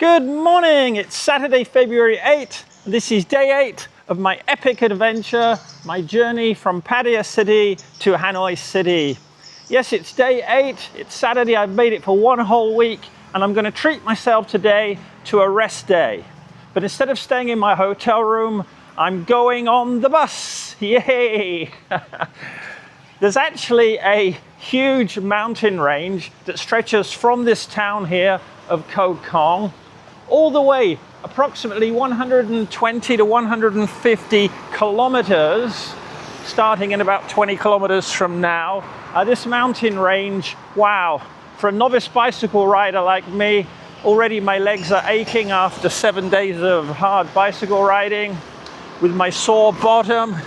Good morning, it's Saturday, February 8th. This is day 8 of my epic adventure, my journey from Pattaya city to Hanoi city. Yes, it's day 8, it's Saturday, I've made it for one whole week, and I'm going to treat myself today to a rest day. But instead of staying in my hotel room, I'm going on the bus, yay! There's actually a huge mountain range that stretches from this town here of 𝗀𝗃𝗃 all the way approximately 120 to 150 kilometers, starting in about 20 kilometers from now. This mountain range, wow, for a novice bicycle rider like me, already my legs are aching after 7 days of hard bicycle riding with my sore bottom.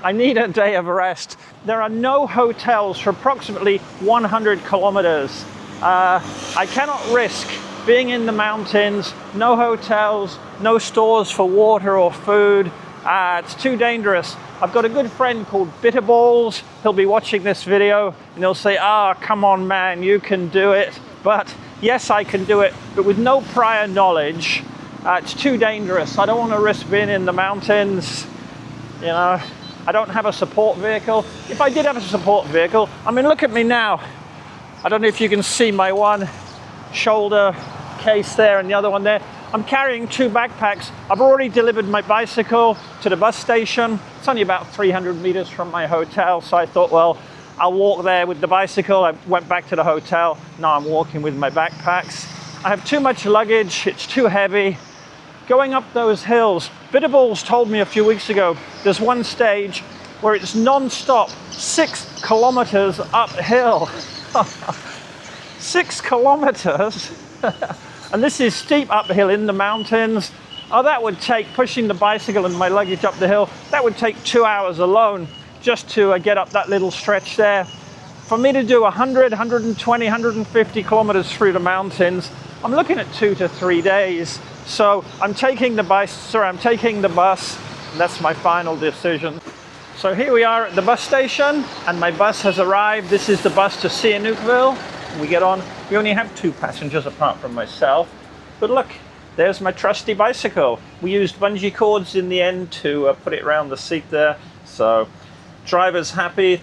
I need a day of rest. There are no hotels for approximately 100 kilometers. I cannot risk being in the mountains, no hotels, no stores for water or food. It's too dangerous. I've got a good friend called 𝗩𝗶𝗱𝗲𝗍. He'll be watching this video and he'll say, come on man, you can do it. But yes, I can do it, but with no prior knowledge. It's too dangerous. I don't want to risk being in the mountains. You know, I don't have a support vehicle. If I did have a support vehicle, I mean, look at me now. I don't know if you can see my one shoulder case there and the other one there. I'm carrying 2 backpacks. I've already delivered my bicycle to the bus station. It's only about 300 meters from my hotel, so I thought, well, I'll walk there with the bicycle. I went back to the hotel. Now I'm walking with my backpacks. I have too much luggage. It's too heavy. Going up those hills, 𝗩𝗶𝗱𝗍𝗍 told me a few weeks ago, there's one stage where it's non-stop, 6 kilometers uphill. 6 kilometers? And this is steep uphill in the mountains. Oh, that would take, pushing the bicycle and my luggage up the hill, that would take 2 hours alone just to get up that little stretch there. For me to do 100, 120, 150 kilometers through the mountains, I'm looking at 2 to 3 days. So I'm taking the bus, and that's my final decision. So here we are at the bus station, and my bus has arrived. This is the bus to 𝗍𝗵𝗃𝗃𝗃. We get on, we only have 2 passengers apart from myself. But look, there's my trusty bicycle. We used bungee cords in the end to put it around the seat there. So driver's happy,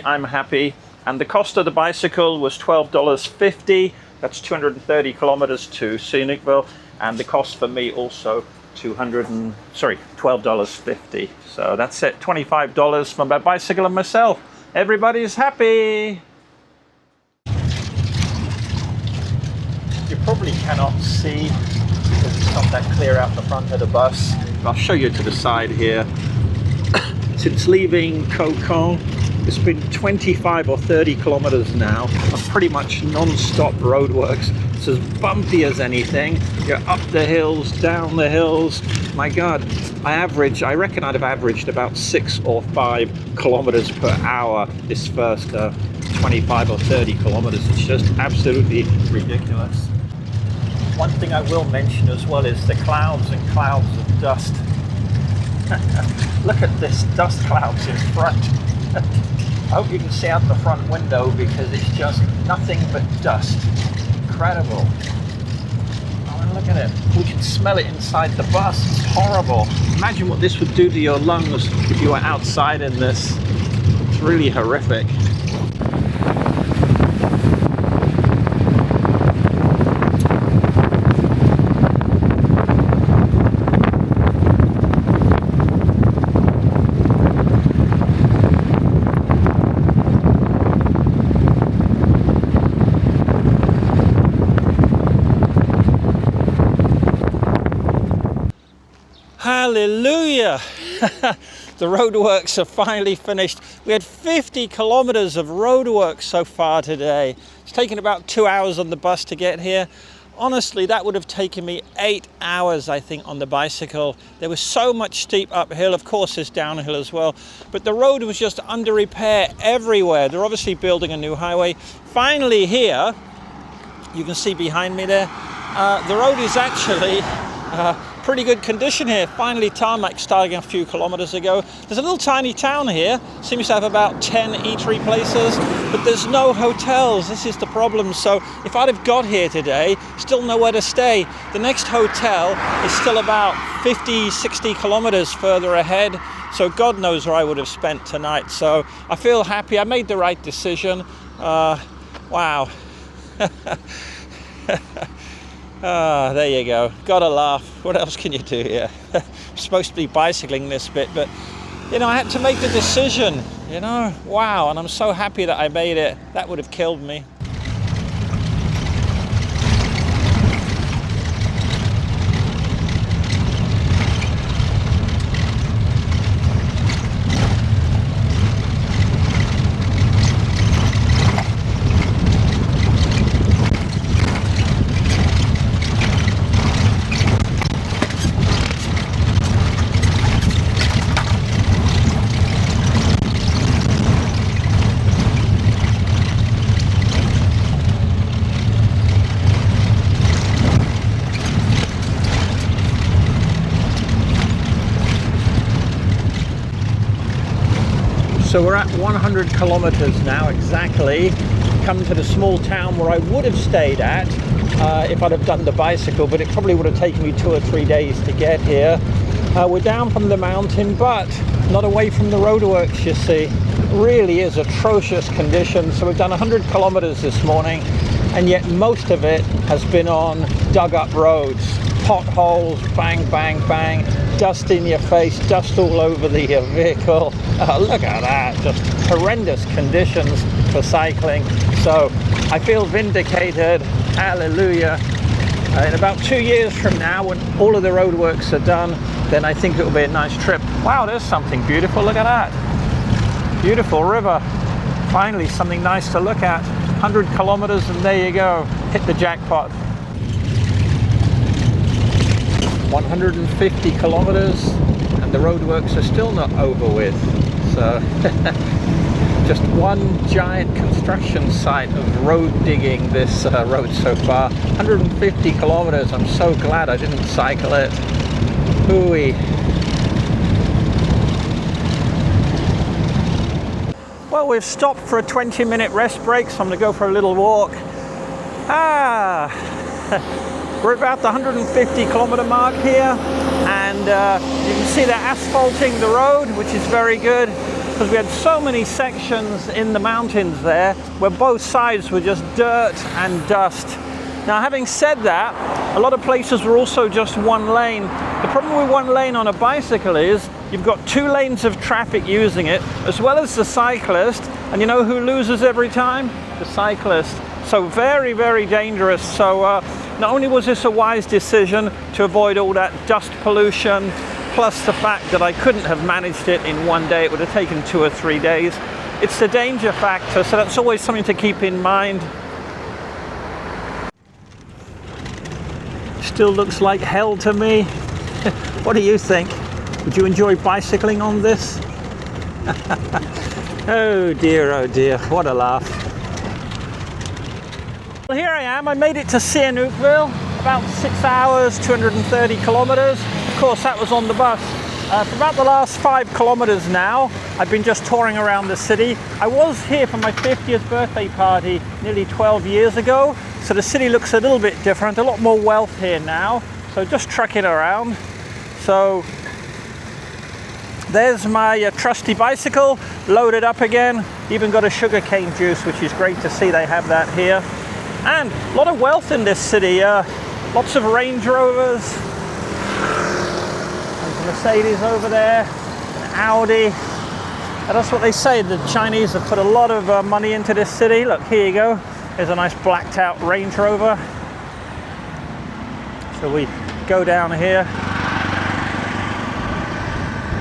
I'm happy. And the cost of the bicycle was $12.50. That's 230 kilometers to 𝗍𝗵𝗃𝗃𝗃. And the cost for me also $12.50. So that's it, $25 for my bicycle and myself. Everybody's happy. You probably cannot see because it's not that clear out the front of the bus. I'll show you to the side here. Since leaving 𝗀𝗃𝗃𝗃, it's been 25 or 30 kilometers now of pretty much non-stop roadworks. It's as bumpy as anything. You're up the hills, down the hills. My God, I reckon I'd have averaged about 6 or 5 kilometers per hour this first 25 or 30 kilometers. It's just absolutely ridiculous. One thing I will mention as well is the clouds and clouds of dust. Look at this dust clouds in front. I hope you can see out the front window because it's just nothing but dust. Incredible. Oh, and look at it. We can smell it inside the bus. It's horrible. Imagine what this would do to your lungs if you were outside in this. It's really horrific. Hallelujah! The roadworks are finally finished. We had 50 kilometers of roadwork so far today. It's taken about 2 hours on the bus to get here. Honestly, that would have taken me 8 hours, I think, on the bicycle. There was so much steep uphill. Of course, there's downhill as well. But the road was just under repair everywhere. They're obviously building a new highway. Finally here, you can see behind me there, the road is actually pretty good condition here. Finally tarmac starting a few kilometers ago. There's a little tiny town here, seems to have about 10 eatery places, but there's no hotels. This is the problem. So if I'd have got here today, still nowhere to stay. The next hotel is still about 50, 60 kilometers further ahead. So God knows where I would have spent tonight. So I feel happy. I made the right decision. Wow. There you go. Gotta laugh. What else can you do here? I'm supposed to be bicycling this bit, but you know, I had to make the decision, you know. Wow, and I'm so happy that I made it. That would have killed me. So we're at 100 kilometers now exactly, come to the small town where I would have stayed at if I'd have done the bicycle, but it probably would have taken me 2 or 3 days to get here. We're down from the mountain, but not away from the roadworks, you see. It really is atrocious conditions. So we've done 100 kilometers this morning, and yet most of it has been on dug up roads. Potholes, bang, bang, bang, dust in your face, dust all over the vehicle. Look at that, just horrendous conditions for cycling. So I feel vindicated, hallelujah. In about 2 years from now, when all of the roadworks are done, then I think it'll be a nice trip. Wow, there's something beautiful, look at that. Beautiful river. Finally, something nice to look at. 100 kilometers and there you go, hit the jackpot. 150 kilometers and the roadworks are still not over with. So just one giant construction site of road digging this road so far. 150 kilometers, I'm so glad I didn't cycle it. Hooey. Well, we've stopped for a 20-minute rest break, so I'm going to go for a little walk. We're about the 150 kilometer mark here, and you can see they're asphalting the road, which is very good, because we had so many sections in the mountains there where both sides were just dirt and dust. Now, having said that, a lot of places were also just one lane. The problem with one lane on a bicycle is you've got 2 lanes of traffic using it, as well as the cyclist, and you know who loses every time? The cyclist. So very, very dangerous. So not only was this a wise decision to avoid all that dust pollution, plus the fact that I couldn't have managed it in one day, it would have taken 2 or 3 days. It's the danger factor, so that's always something to keep in mind. Still looks like hell to me. What do you think? Would you enjoy bicycling on this? Oh dear, what a laugh. Well, here I am. I made it to 𝗍𝗵𝗃𝗏, about 6 hours, 230 kilometers. Of course, that was on the bus. For about the last 5 kilometers now, I've been just touring around the city. I was here for my 50th birthday party nearly 12 years ago, so the city looks a little bit different, a lot more wealth here now. So just trucking around. So there's my trusty bicycle, loaded up again. Even got a sugarcane juice, which is great to see they have that here. And a lot of wealth in this city, lots of Range Rovers, there's a Mercedes over there, an Audi. And that's what they say, the Chinese have put a lot of money into this city. Look, here you go, there's a nice blacked out Range Rover. So we go down here.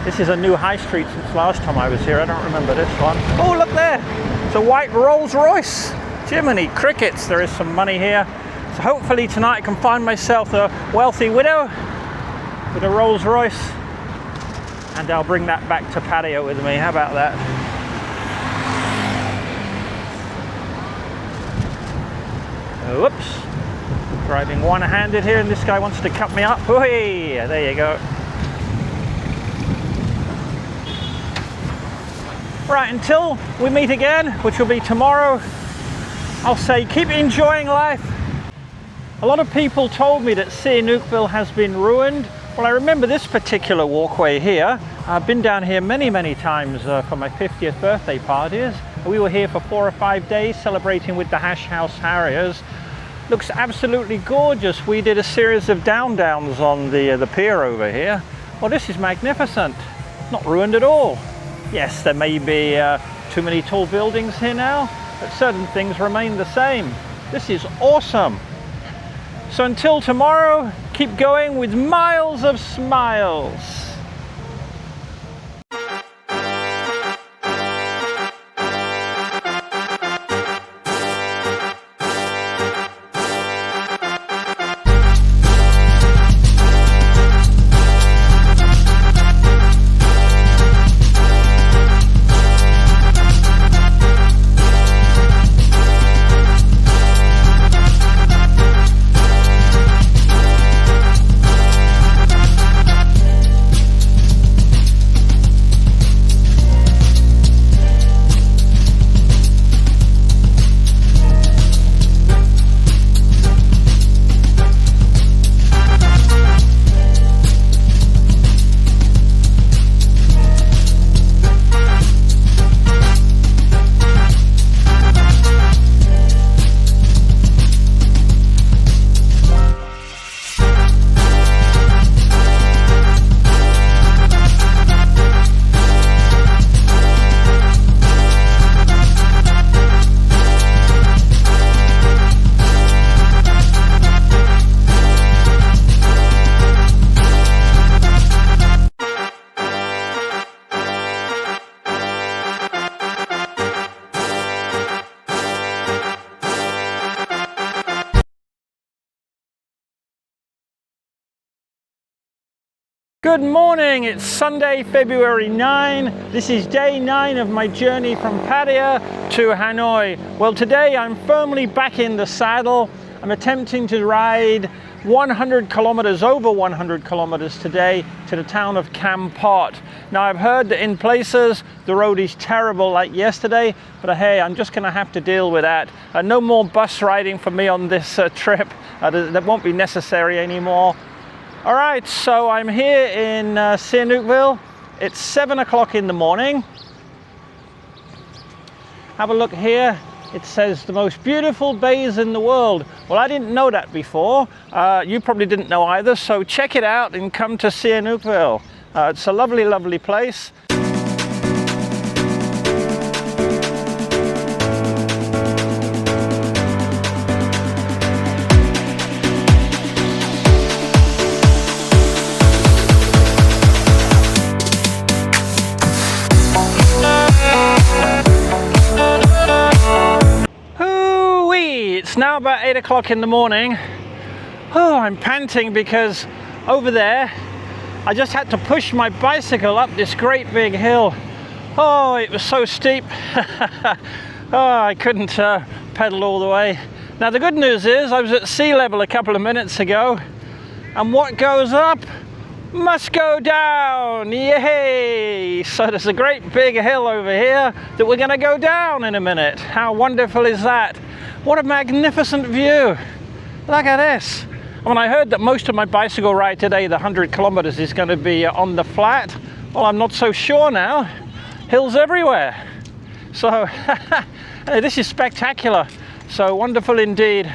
This is a new high street since last time I was here, I don't remember this one. Oh, look there, it's a white Rolls Royce. Jiminy crickets, there is some money here. So hopefully tonight I can find myself a wealthy widow with a Rolls Royce, and I'll bring that back to Pattaya with me. How about that? Whoops. Driving one-handed here, and this guy wants to cut me up. Whee! There you go. Right, until we meet again, which will be tomorrow, I'll say keep enjoying life. A lot of people told me that 𝗍𝗵𝗲𝗃 has been ruined. Well, I remember this particular walkway here. I've been down here many, many times for my 50th birthday parties. We were here for 4 or 5 days celebrating with the Hash House Harriers. Looks absolutely gorgeous. We did a series of downs on the pier over here. Well, this is magnificent. Not ruined at all. Yes, there may be too many tall buildings here now, but certain things remain the same. This is awesome. So until tomorrow, keep going with miles of smiles. Good morning, it's Sunday, February 9. This is day 9 of my journey from Pattaya to Hanoi. Well, today I'm firmly back in the saddle. I'm attempting to ride 100 kilometers, over 100 kilometers today to the town of 𝗍𝗵𝗲𝗃. Now I've heard that in places the road is terrible like yesterday, but hey, I'm just gonna have to deal with that. No more bus riding for me on this trip. That won't be necessary anymore. All right, so I'm here in 𝗍𝗵𝗃𝗃. It's 7 o'clock in the morning. Have a look here. It says the most beautiful bays in the world. Well, I didn't know that before. You probably didn't know either, so check it out and come to 𝗍𝗵𝗃𝗃. It's a lovely, lovely place. It's now about 8 o'clock in the morning. Oh, I'm panting because over there I just had to push my bicycle up this great big hill. Oh, it was so steep. Oh, I couldn't pedal all the way. Now the good news is I was at sea level a couple of minutes ago, and what goes up must go down. Yay! So there's a great big hill over here that we're going to go down in a minute. How wonderful is that? What a magnificent view. Look at this. When I heard that most of my bicycle ride today, the 100 kilometers, is going to be on the flat, well, I'm not so sure now. Hills everywhere. So hey, this is spectacular. So wonderful indeed.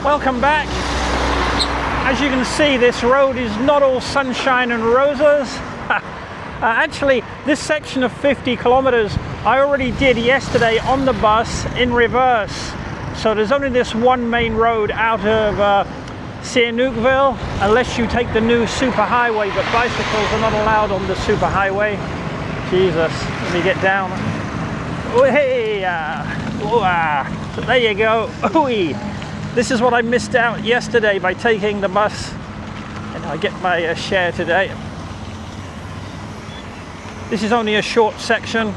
Welcome back. As you can see, this road is not all sunshine and roses. Actually, this section of 50 kilometers I already did yesterday on the bus in reverse. So there's only this one main road out of 𝗍𝗍𝗵𝗲𝗃, unless you take the new superhighway, but bicycles are not allowed on the superhighway. Jesus, let me get down. So there you go. This is what I missed out yesterday by taking the bus. And I get my share today. This is only a short section.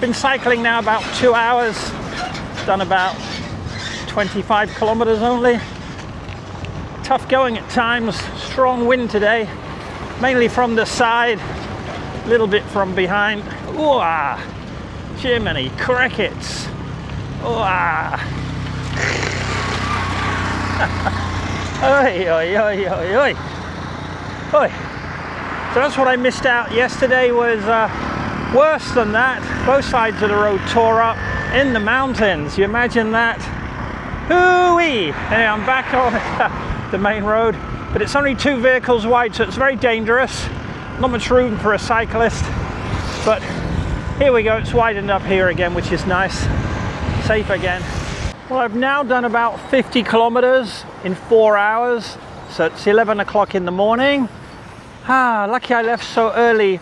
Been cycling now about 2 hours. Done about 25 kilometers only. Tough going at times. Strong wind today, mainly from the side, a little bit from behind. Jiminy crickets. Oi, oi, oi, oi, oi. Oi. So that's what I missed out yesterday. Was worse than that. Both sides of the road tore up in the mountains. You imagine that? Hoo-wee! Anyway, I'm back on the main road, but it's only 2 vehicles wide, so it's very dangerous. Not much room for a cyclist, but here we go. It's widened up here again, which is nice. Safe again. Well, I've now done about 50 kilometers in 4 hours, so it's 11 o'clock in the morning. Lucky I left so early.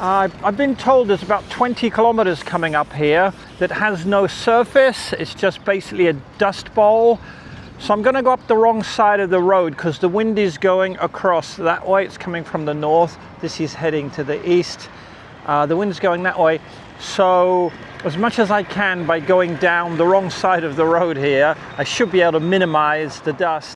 I've been told there's about 20 kilometers coming up here that has no surface. It's just basically a dust bowl. So I'm going to go up the wrong side of the road because the wind is going across that way. It's coming from the north. This is heading to the east. The wind's going that way. So as much as I can, by going down the wrong side of the road here, I should be able to minimize the dust.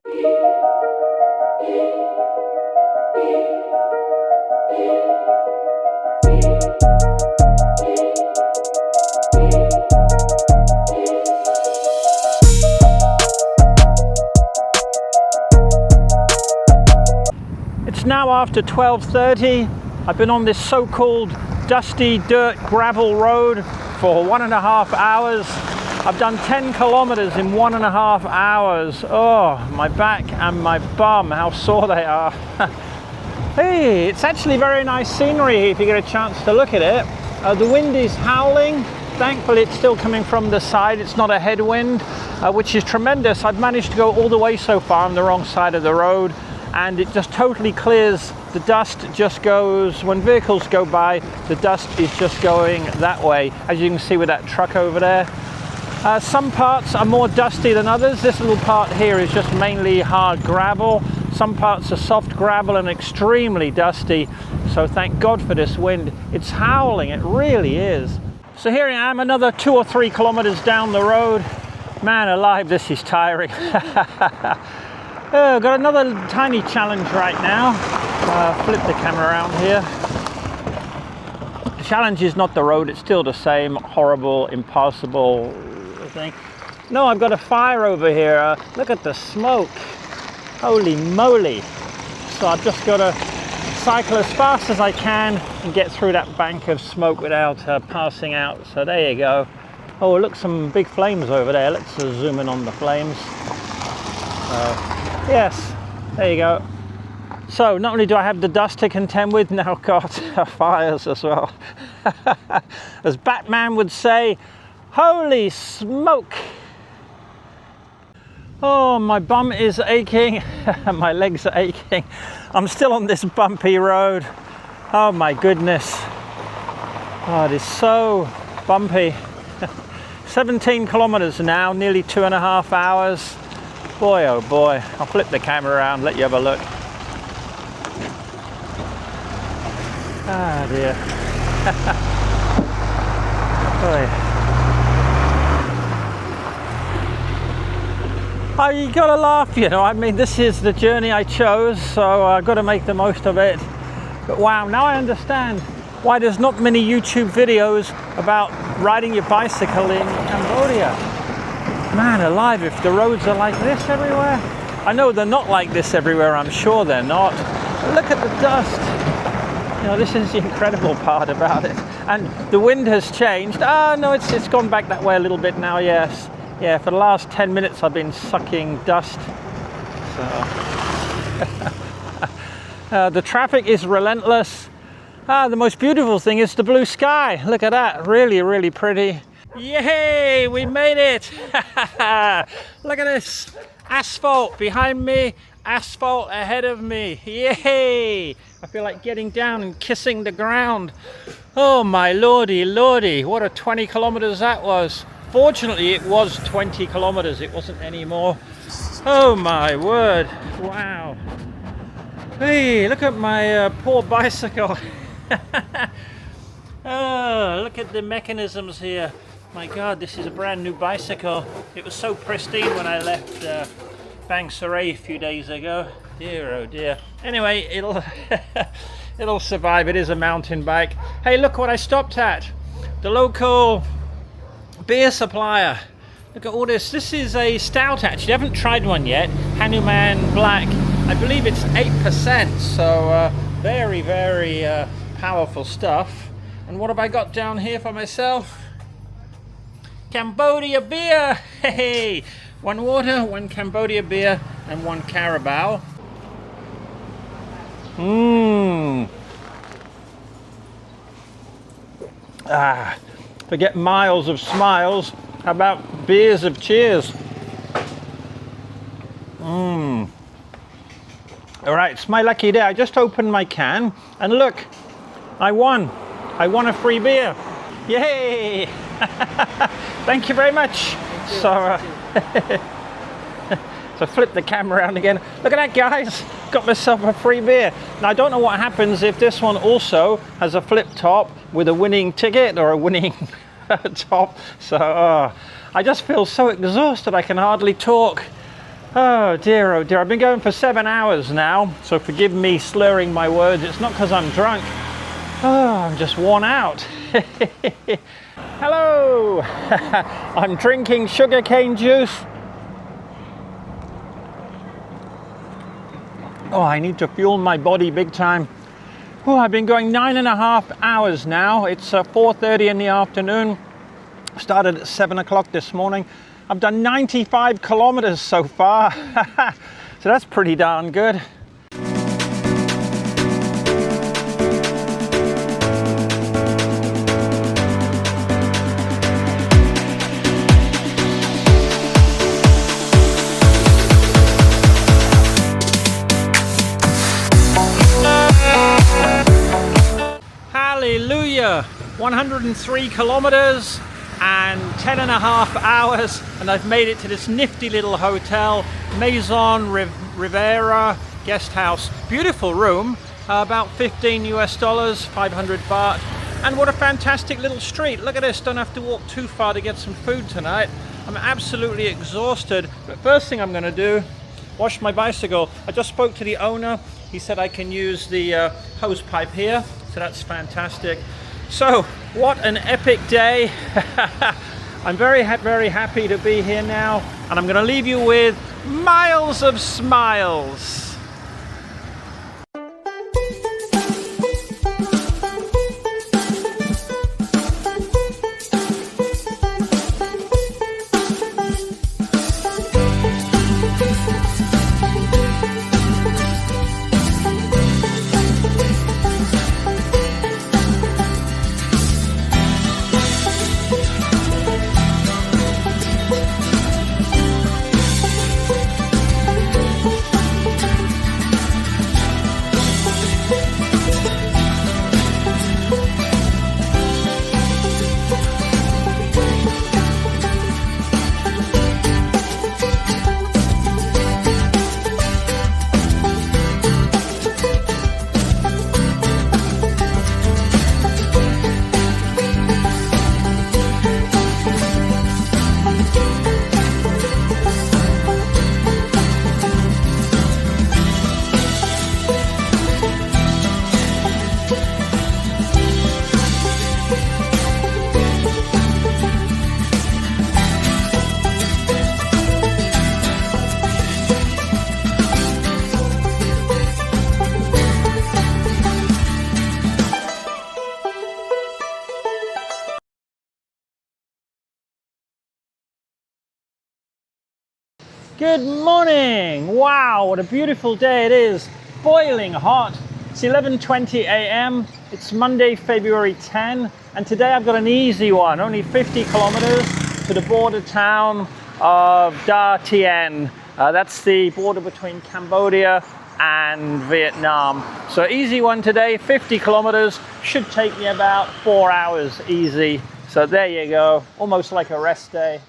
It's now after 12:30. I've been on this so-called dusty dirt gravel road for 1.5 hours. I've done 10 kilometers in 1.5 hours. Oh, my back and my bum, how sore they are. Hey, it's actually very nice scenery here if you get a chance to look at it. The wind is howling. Thankfully, it's still coming from the side. It's not a headwind, which is tremendous. I've managed to go all the way so far on the wrong side of the road, and it just totally clears. The dust just goes, when vehicles go by, the dust is just going that way, as you can see with that truck over there. Some parts are more dusty than others. This little part here is just mainly hard gravel. Some parts are soft gravel and extremely dusty. So thank God for this wind. It's howling, it really is. So here I am, another 2 or 3 kilometers down the road. Man alive, this is tiring. Got another tiny challenge right now. Flip the camera around here. The challenge is not the road, it's still the same horrible, impossible thing. No, I've got a fire over here. Look at the smoke. Holy moly. So I've just got to cycle as fast as I can and get through that bank of smoke without passing out. So there you go. Oh, look, some big flames over there. Let's zoom in on the flames. Yes, there you go. So not only do I have the dust to contend with, now got fires as well. As Batman would say, holy smoke. Oh, my bum is aching, my legs are aching. I'm still on this bumpy road. Oh my goodness. Oh, it is so bumpy. 17 kilometers now, nearly 2.5 hours. Boy, oh boy. I'll flip the camera around, let you have a look. Ah, dear. Oh, you gotta laugh, you know. I mean, this is the journey I chose, so I've got to make the most of it. But wow, now I understand why there's not many YouTube videos about riding your bicycle in Cambodia. Man alive, if the roads are like this everywhere. I know they're not like this everywhere, I'm sure they're not. But look at the dust. You know, this is the incredible part about it. And the wind has changed. Ah, no, it's gone back that way a little bit now, yes. Yeah, for the last 10 minutes I've been sucking dust. So. The traffic is relentless. The most beautiful thing is the blue sky. Look at that, really, really pretty. Yay, we made it! Look at this. Asphalt behind me, asphalt ahead of me. Yay! I feel like getting down and kissing the ground. Oh my lordy, lordy, what a 20 kilometers that was. Fortunately, it was 20 kilometers, it wasn't any more. Oh my word, wow. Hey, look at my poor bicycle. Oh, look at the mechanisms here. My God, this is a brand new bicycle. It was so pristine when I left 𝗙𝗵𝗲𝗃 a few days ago. Dear, oh dear. Anyway, it'll survive. It is a mountain bike. Hey, look what I stopped at. The local beer supplier. Look at all this. This is a stout, actually. I haven't tried one yet. 𝗩𝗵𝗲𝗃𝗲 Black. I believe it's 8%. So very, very powerful stuff. And what have I got down here for myself? Cambodia beer. Hey, one water, one Cambodia beer, and one Carabao. Forget miles of smiles. How about beers of cheers? All right, it's my lucky day. I just opened my can, and look, I won. I won a free beer. Yay! Thank you very much. So flip the camera around again. Look at that, guys. Got myself a free beer. Now, I don't know what happens if this one also has a flip top with a winning ticket or a winning top. So I just feel so exhausted I can hardly talk. Oh dear, oh dear. I've been going for 7 hours now, so forgive me slurring my words. It's not because I'm drunk. Oh, I'm just worn out. Hello! I'm drinking sugarcane juice. Oh, I need to fuel my body big time. Oh, I've been going 9.5 hours now. It's 4:30 in the afternoon. Started at 7 o'clock this morning. I've done 95 kilometers so far. So that's pretty darn good. Hallelujah! 103 kilometers and 10.5 hours, and I've made it to this nifty little hotel, Maison Riviera guest house. Beautiful room, about $15 US, 500 baht. And what a fantastic little street. Look at this, don't have to walk too far to get some food tonight. I'm absolutely exhausted, but first thing I'm gonna do, wash my bicycle. I just spoke to the owner. He said I can use the hose pipe here, so that's fantastic. So, what an epic day. I'm very happy to be here now, and I'm gonna leave you with miles of smiles. Good morning! Wow, what a beautiful day it is. Boiling hot. It's 11:20 a.m. It's Monday, February 10, and today I've got an easy one, only 50 kilometers to the border town of 𝗙𝗵𝗱𝗲𝗃. That's the border between Cambodia and Vietnam. So easy one today, 50 kilometers, should take me about 4 hours easy. So there you go, almost like a rest day.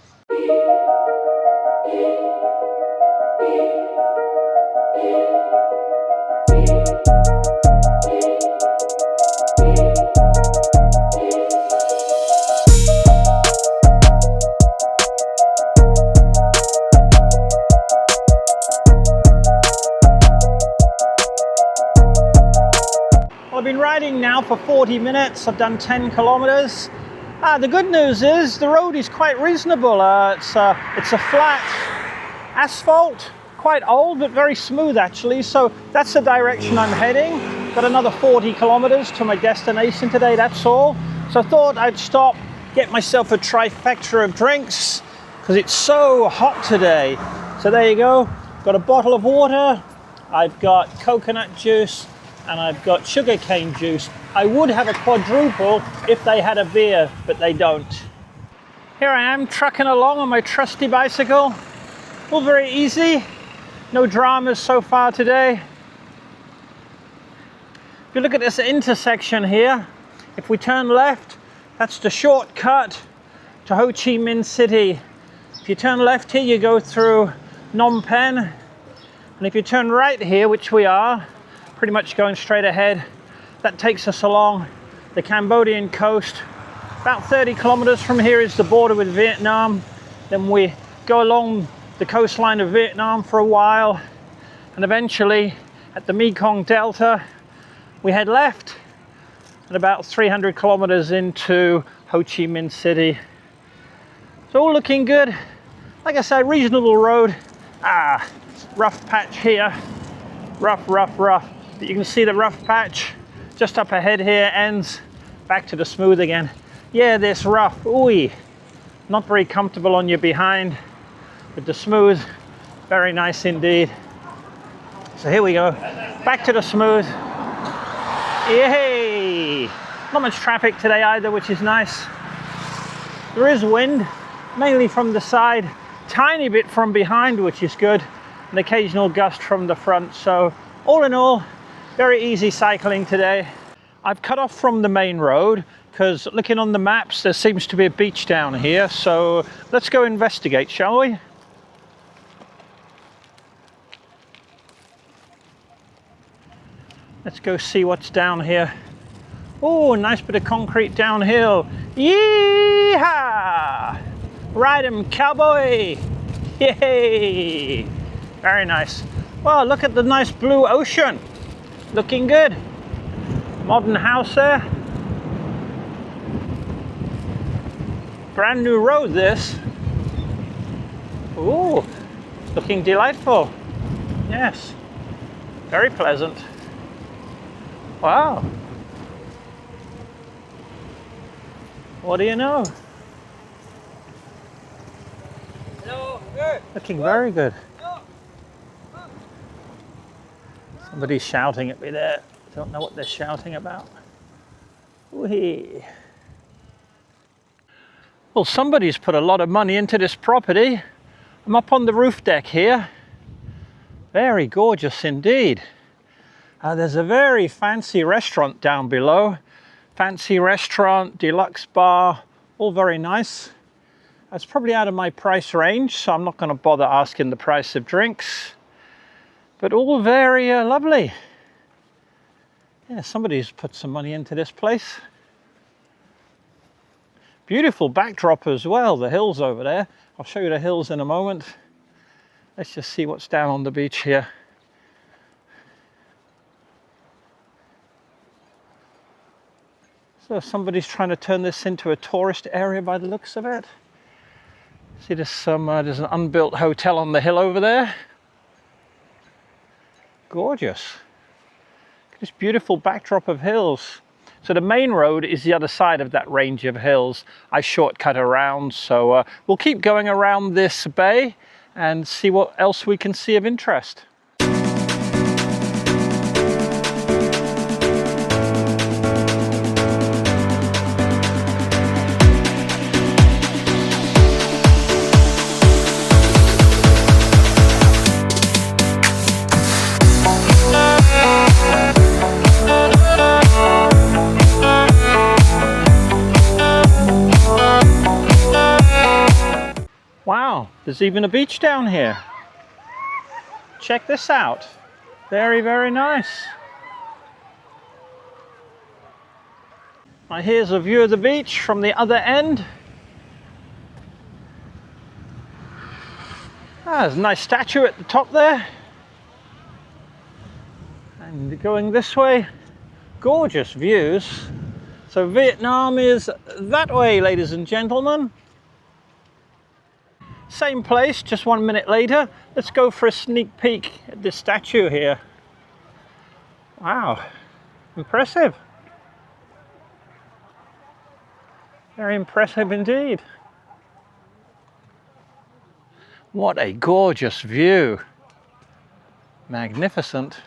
I've been riding now for 40 minutes. I've done 10 kilometers. The good news is the road is quite reasonable. It's a flat asphalt, quite old but very smooth actually. So that's the direction I'm heading. Got another 40 kilometers to my destination today, that's all. So I thought I'd stop, get myself a trifecta of drinks because it's so hot today. So there you go. Got a bottle of water. I've got coconut juice. And I've got sugarcane juice. I would have a quadruple if they had a beer, but they don't. Here I am trucking along on my trusty bicycle. All very easy. No dramas so far today. If you look at this intersection here, if we turn left, that's the shortcut to Ho Chi Minh City. If you turn left here, you go through Phnom Penh. And if you turn right here, which we are, pretty much going straight ahead, that takes us along the Cambodian coast. About 30 kilometers from here is the border with Vietnam. Then we go along the coastline of Vietnam for a while, and eventually at the Mekong Delta we head left and about 300 kilometers into Ho Chi Minh City. So all looking good. Like I said, reasonable road. Rough patch here. Rough. But you can see the rough patch just up ahead here ends back to the smooth again. Yeah, this rough, ooh, not very comfortable on your behind, but the smooth, very nice indeed. So here we go, back to the smooth. Yay! Not much traffic today either, which is nice. There is wind, mainly from the side, tiny bit from behind, which is good, an occasional gust from the front. So all in all, very easy cycling today. I've cut off from the main road because looking on the maps, there seems to be a beach down here. So let's go investigate, shall we? Let's go see what's down here. Oh, nice bit of concrete downhill. Yee-haw! Ride 'em, cowboy! Yay! Very nice. Well, look at the nice blue ocean. Looking good. Modern house there. Brand new road this. Ooh, looking delightful. Yes, very pleasant. Wow. What do you know? Hello, good. Looking very good. Somebody's shouting at me there. Don't know what they're shouting about. Whee. Well, somebody's put a lot of money into this property. I'm up on the roof deck here. Very gorgeous indeed. There's a very fancy restaurant down below. Fancy restaurant, deluxe bar, all very nice. It's probably out of my price range, so I'm not going to bother asking the price of drinks. But all very lovely. Yeah, somebody's put some money into this place. Beautiful backdrop as well, the hills over there. I'll show you the hills in a moment. Let's just see what's down on the beach here. So somebody's trying to turn this into a tourist area by the looks of it. See, there's an unbuilt hotel on the hill over there. Gorgeous. This beautiful backdrop of hills. So the main road is the other side of that range of hills. I shortcut around, so we'll keep going around this bay and see what else we can see of interest. Wow, there's even a beach down here. Check this out. Very, very nice. Now here's a view of the beach from the other end. There's a nice statue at the top there. And going this way, gorgeous views. So Vietnam is that way, ladies and gentlemen. Same place, just 1 minute later. Let's go for a sneak peek at this statue here. Wow, impressive. Very impressive indeed. What a gorgeous view. Magnificent.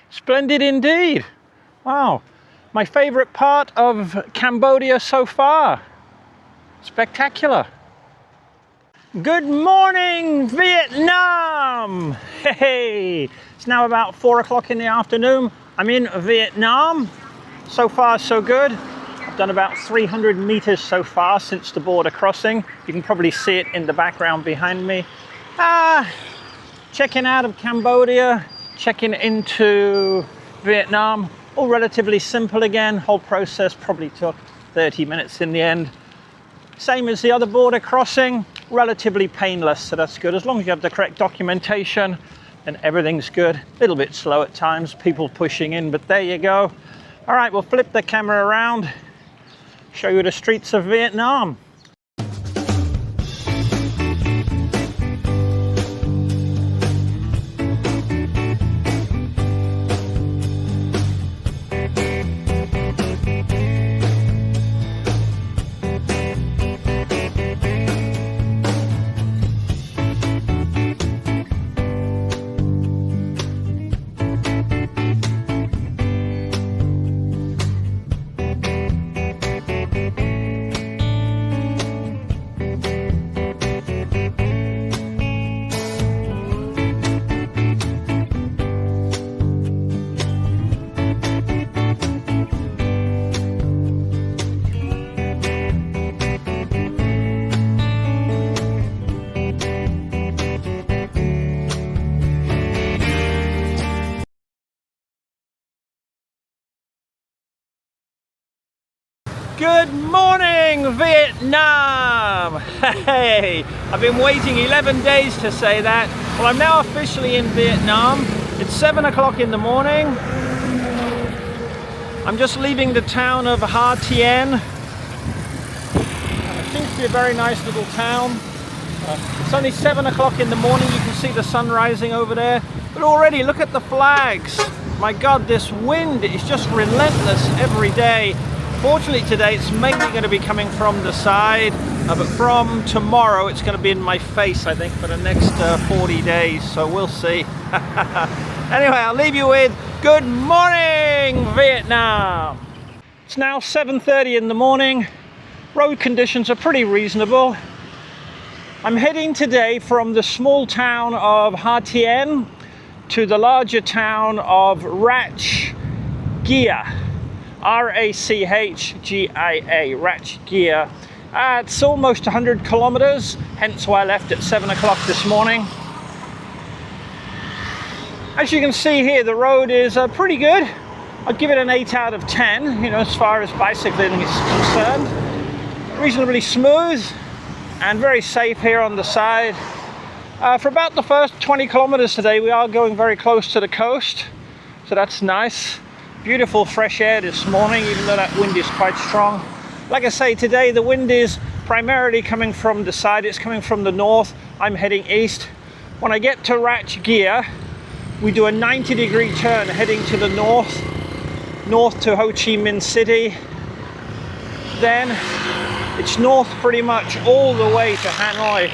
Splendid indeed. Wow. My favorite part of Cambodia so far. Spectacular. Good morning, Vietnam! Hey, it's now about 4 o'clock in the afternoon. I'm in Vietnam. So far, so good. I've done about 300 meters so far since the border crossing. You can probably see it in the background behind me. Checking out of Cambodia, checking into Vietnam. All relatively simple again. Whole process probably took 30 minutes in the end. Same as the other border crossing, relatively painless, so that's good. As long as you have the correct documentation, then everything's good. A little bit slow at times, people pushing in, but there you go. All right, we'll flip the camera around, show you the streets of Vietnam. Good morning, Vietnam! Hey, I've been waiting 11 days to say that. Well, I'm now officially in Vietnam. It's 7 o'clock in the morning. I'm just leaving the town of Ha Tien. It seems to be a very nice little town. It's only 7 o'clock in the morning. You can see the sun rising over there. But already, look at the flags. My God, this wind is just relentless every day. Fortunately today it's mainly going to be coming from the side, but from tomorrow it's going to be in my face, I think, for the next 40 days, so we'll see. Anyway, I'll leave you with good morning, Vietnam! It's now 7:30 in the morning. Road conditions are pretty reasonable. I'm heading today from the small town of Ha Tien to the larger town of 𝗁𝗲𝗄𝗄. R-A-C-H-G-I-A, 𝗁𝗲𝗄𝗄. It's almost 100 kilometers, hence why I left at 7 o'clock this morning. As you can see here, the road is pretty good. I'd give it an 8 out of 10, as far as bicycling is concerned. Reasonably smooth and very safe here on the side. For about the first 20 kilometers today, we are going very close to the coast, so that's nice. Beautiful fresh air this morning, even though that wind is quite strong. Like I say, today the wind is primarily coming from the side. It's coming from the north. I'm heading east. When I get to 𝗁𝗲𝗄𝗄, we do a 90-degree turn heading to the north to Ho Chi Minh City. Then it's north pretty much all the way to Hanoi.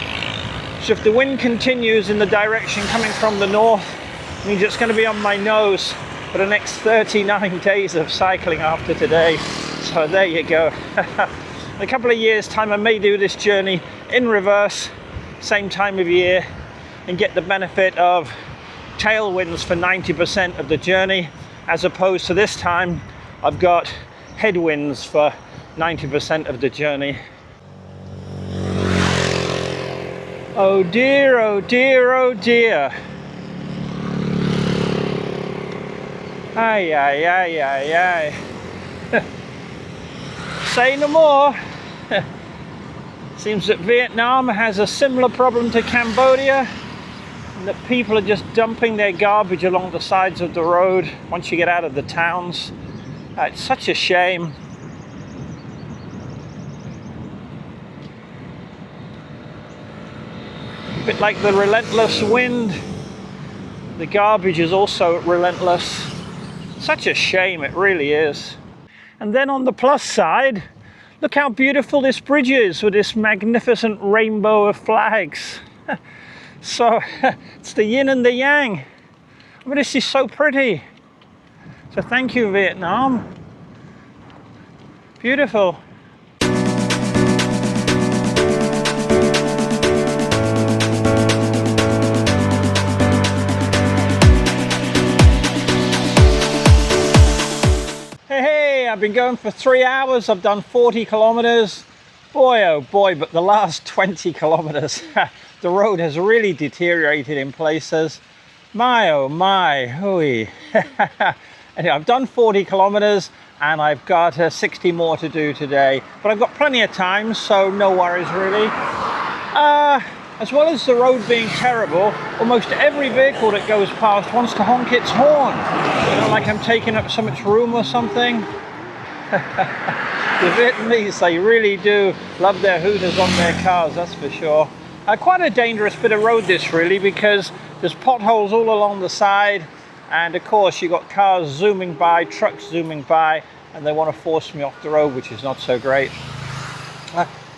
So if the wind continues in the direction coming from the north, it means it's going to be on my nose for the next 39 days of cycling after today. So there you go. In a couple of years time I may do this journey in reverse, same time of year, and get the benefit of tailwinds for 90% of the journey, as opposed to this time I've got headwinds for 90% of the journey. Oh dear, oh dear, oh dear. Ay, ay, ay, ay, ay. Say no more. Seems that Vietnam has a similar problem to Cambodia, and that people are just dumping their garbage along the sides of the road once you get out of the towns. It's such a shame. A bit like the relentless wind, the garbage is also relentless. Such a shame, it really is. And then on the plus side, look how beautiful this bridge is with this magnificent rainbow of flags. So it's the yin and the yang. I mean, this is so pretty. So thank you, Vietnam. Beautiful. Hey, I've been going for 3 hours. I've done 40 kilometers. Boy, oh boy, but the last 20 kilometers, the road has really deteriorated in places. My, oh my, hooey. Anyway, I've done 40 kilometers and I've got 60 more to do today, but I've got plenty of time, so no worries really. As well as the road being terrible, almost every vehicle that goes past wants to honk its horn. You know, like I'm taking up so much room or something. The Vietnamese, they really do love their hooters on their cars, that's for sure. Quite a dangerous bit of road this really, because there's potholes all along the side, and of course you've got cars zooming by, trucks zooming by, and they want to force me off the road, which is not so great.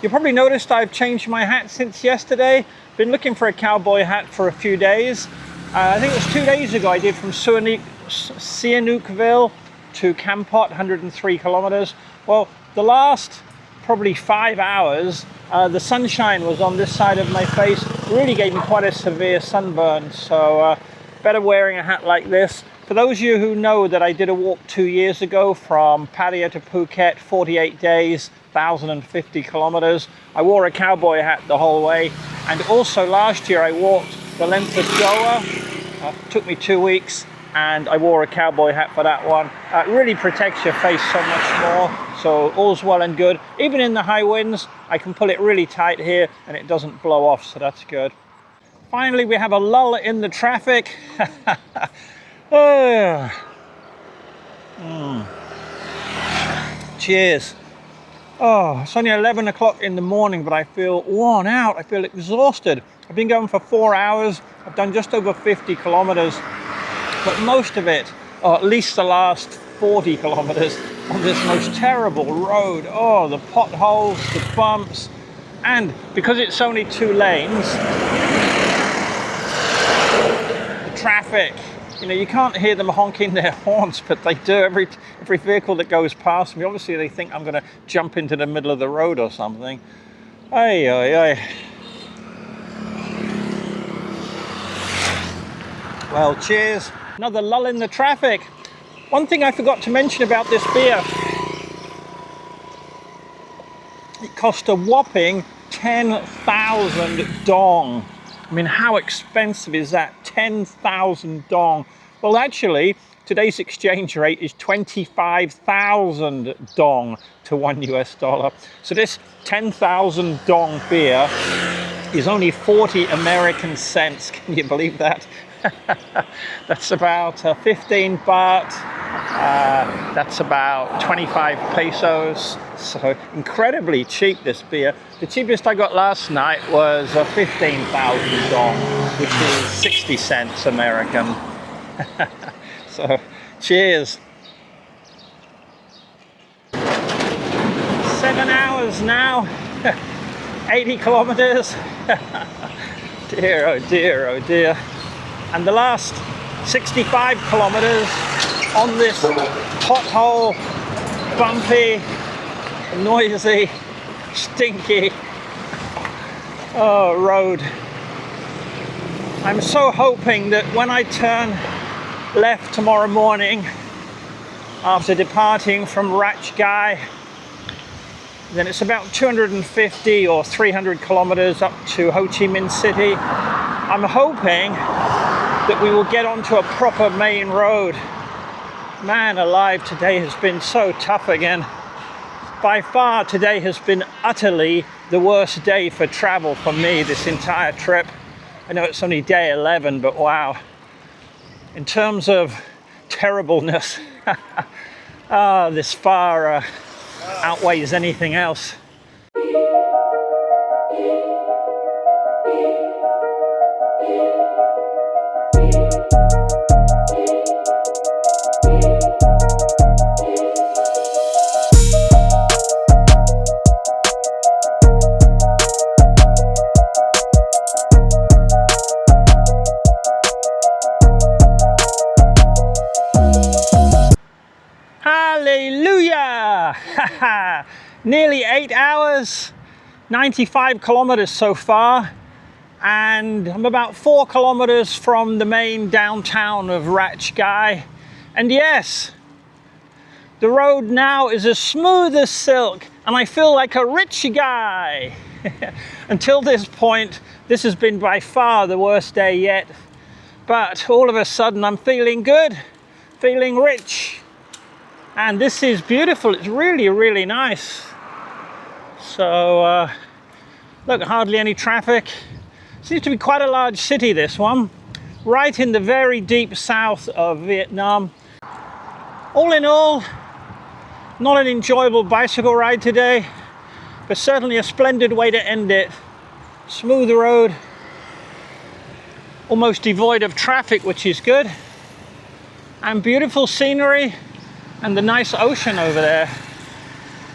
You probably noticed I've changed my hat since yesterday. Been looking for a cowboy hat for a few days. I think it was 2 days ago I did from 𝗍𝗗𝗵𝗲𝗍 to Camp Pot, 103 kilometers. Well, the last probably 5 hours, the sunshine was on this side of my face. Really gave me quite a severe sunburn, so better wearing a hat like this. For those of you who know that I did a walk 2 years ago from Pattaya to Phuket, 48 days, 1,050 kilometers. I wore a cowboy hat the whole way. And also last year I walked the length of Goa. It took me 2 weeks, and I wore a cowboy hat for that one. It really protects your face so much more. So all's well and good. Even in the high winds, I can pull it really tight here and it doesn't blow off, so that's good. Finally, we have a lull in the traffic. Cheers. Oh, it's only 11 o'clock in the morning, but I feel worn out. I feel exhausted. I've been going for 4 hours. I've done just over 50 kilometers, but most of it, or at least the last 40 kilometers, on this most terrible road. Oh, the potholes, the bumps, and because it's only 2 lanes, the traffic. You know, you can't hear them honking their horns, but they do. Every vehicle that goes past me, obviously they think I'm going to jump into the middle of the road or something. Ay, ay, ay. Well, cheers. Another lull in the traffic. One thing I forgot to mention about this beer. It cost a whopping 10,000 dong. I mean, how expensive is that? 10,000 dong. Well, actually, today's exchange rate is 25,000 dong to $1 US. So this 10,000 dong beer is only 40 American cents. Can you believe that? That's about 15 baht. That's about 25 pesos. So incredibly cheap, this beer. The cheapest I got last night was 15,000 dong, which is 60 cents American. So cheers. 7 hours now, 80 kilometers. Dear, oh dear, oh dear. And the last 65 kilometers on this pothole, bumpy, noisy, stinky road. I'm so hoping that when I turn left tomorrow morning after departing from 𝗁𝗁𝗃𝗍. Then it's about 250 or 300 kilometers up to Ho Chi Minh City. I'm hoping that we will get onto a proper main road. Man alive, today has been so tough again. By far, today has been utterly the worst day for travel for me this entire trip. I know it's only day 11, but wow. In terms of terribleness, this far outweighs anything else. Hallelujah! Nearly 8 hours, 95 kilometers so far, and I'm about 4 kilometers from the main downtown of 𝗁𝗁𝗃𝗍. And yes, the road now is as smooth as silk, and I feel like a rich guy. Until this point, this has been by far the worst day yet. But all of a sudden, I'm feeling good, feeling rich. And this is beautiful. It's really, really nice. So, look, hardly any traffic. Seems to be quite a large city, this one. Right in the very deep south of Vietnam. All in all, not an enjoyable bicycle ride today, but certainly a splendid way to end it. Smooth road, almost devoid of traffic, which is good. And beautiful scenery. And the nice ocean over there.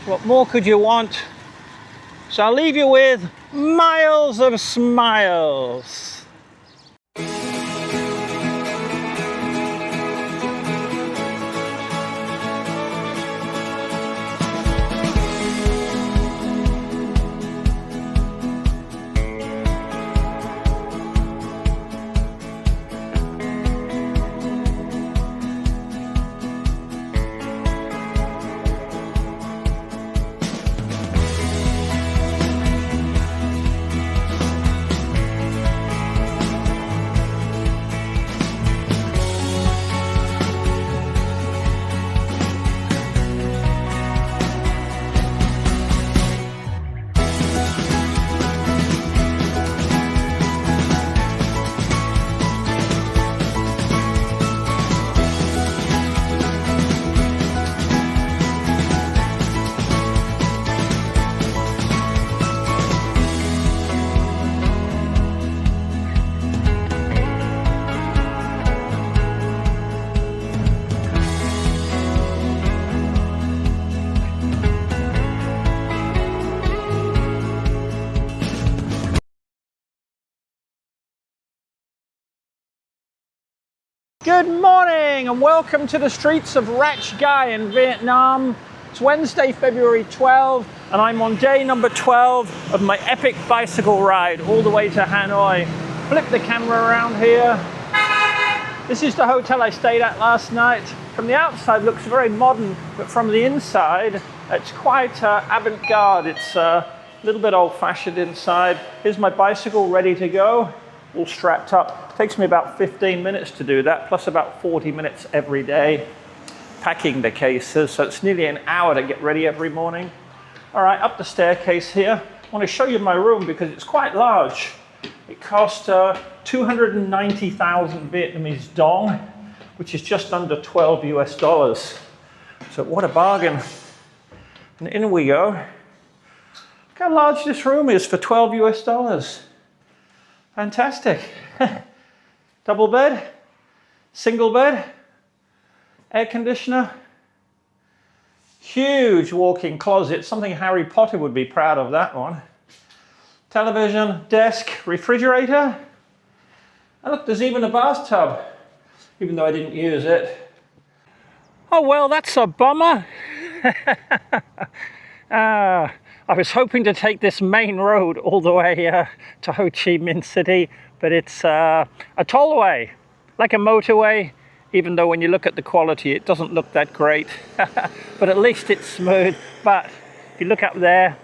What more could you want? So I'll leave you with miles of smiles. Good morning and welcome to the streets of 𝗁𝗁𝗃𝗍 in Vietnam. It's Wednesday, February 12, and I'm on day number 12 of my epic bicycle ride all the way to Hanoi. Flip the camera around here. This is the hotel I stayed at last night. From the outside it looks very modern, but from the inside it's quite avant-garde. It's a little bit old-fashioned inside. Here's my bicycle ready to go, all strapped up. It takes me about 15 minutes to do that, plus about 40 minutes every day packing the cases, so it's nearly an hour to get ready every morning. All right, up the staircase here. I want to show you my room because it's quite large. It cost 290,000 Vietnamese dong, which is just under $12 US. So what a bargain. And in we go. Look how large this room is for $12 US. Fantastic. Double bed, single bed, air conditioner, huge walk-in closet, something Harry Potter would be proud of, that one. Television, desk, refrigerator. And look, there's even a bathtub, even though I didn't use it. Oh well, that's a bummer. I was hoping to take this main road all the way to Ho Chi Minh City, but it's a tollway, like a motorway, even though when you look at the quality, it doesn't look that great. But at least it's smooth. But if you look up there,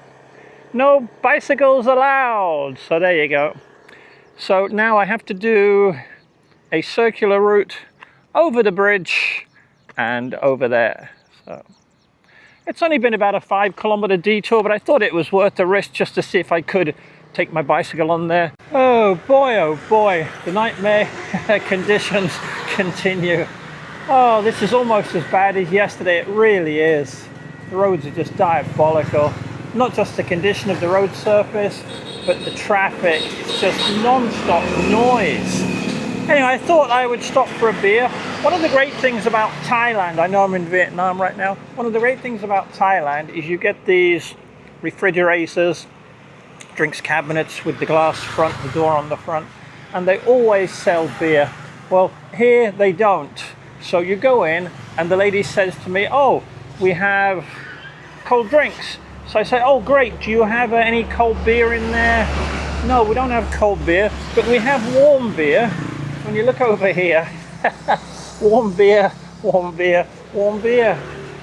no bicycles allowed. So there you go. So now I have to do a circular route over the bridge and over there. So it's only been about a 5-kilometer detour, but I thought it was worth the risk just to see if I could take my bicycle on there. Oh boy, the nightmare conditions continue. Oh, this is almost as bad as yesterday. It really is. The roads are just diabolical. Not just the condition of the road surface, but the traffic. It's just non-stop noise. Anyway, I thought I would stop for a beer. One of the great things about Thailand, I know I'm in Vietnam right now, one of the great things about Thailand is you get these refrigerators, drinks cabinets with the glass front, the door on the front, and they always sell beer. Well, here they don't. So you go in and the lady says to me, oh, we have cold drinks. So I say, oh great, do you have any cold beer in there? No, we don't have cold beer, but we have warm beer. When you look over here, warm beer, warm beer, warm beer.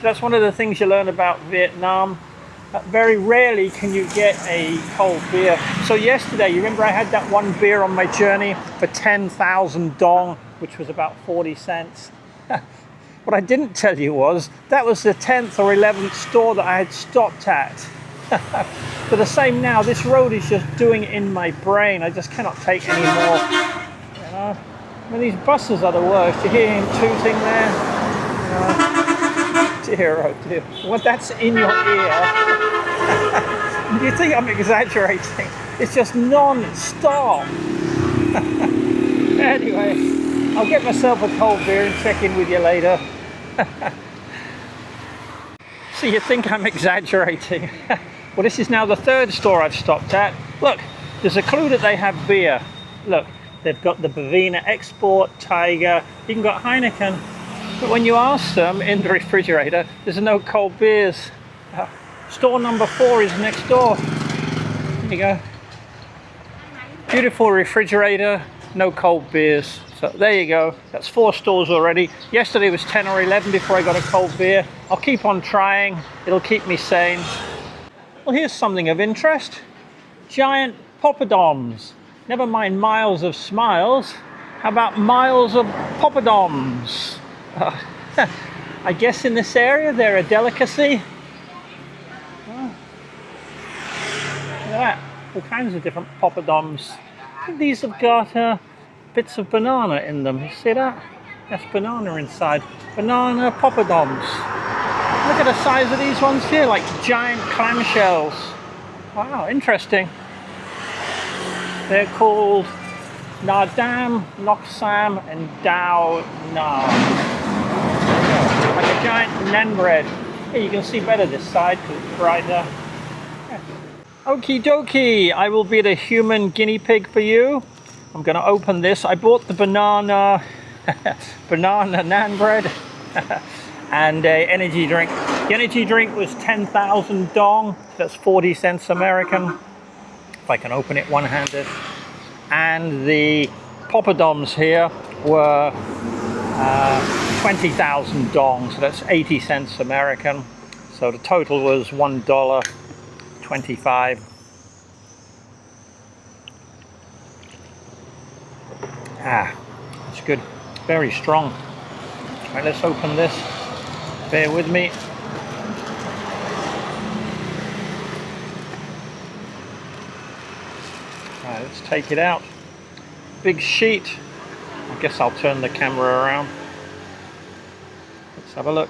That's one of the things you learn about Vietnam. Very rarely can you get a cold beer. So yesterday, you remember I had that one beer on my journey for 10,000 dong, which was about 40 cents. What I didn't tell you was that was the 10th or 11th store that I had stopped at. But the same now, this road is just doing it in my brain. I just cannot take any more. You know? I mean, these buses are the worst. You hear him tooting there. Dear, oh dear. Well, that's in your ear. Do you think I'm exaggerating? It's just non-stop. Anyway, I'll get myself a cold beer and check in with you later. So you think I'm exaggerating? Well, this is now the 3rd store I've stopped at. Look, there's a clue that they have beer. Look, they've got the Bavina Export, Tiger, even got Heineken. But when you ask them in the refrigerator, there's no cold beers. Store number 4 is next door. There you go. Beautiful refrigerator, no cold beers. So there you go, that's 4 stores already. Yesterday was 10 or 11 before I got a cold beer. I'll keep on trying, it'll keep me sane. Well, here's something of interest. Giant poppadoms. Never mind miles of smiles, how about miles of poppadoms? I guess in this area they're a delicacy. Oh. Look at that, all kinds of different poppadoms. These have got bits of banana in them. You see that? That's banana inside. Banana poppadoms. Look at the size of these ones here, like giant clamshells. Wow, interesting. They're called Nadam, Noksam, and Dao Nam. Like a giant naan bread. Here, you can see better this side because it's brighter. Yeah. Okie dokie, I will be the human guinea pig for you. I'm going to open this. I bought the banana naan bread and an energy drink. The energy drink was 10,000 dong. That's 40 cents American. If I can open it one-handed. And the poppadoms here were 20,000 dong. So that's 80 cents American. So the total was $1.25. Ah, that's good. Very strong. Right, let's open this. Bear with me. Right, let's take it out. Big sheet. I guess I'll turn the camera around. Let's have a look.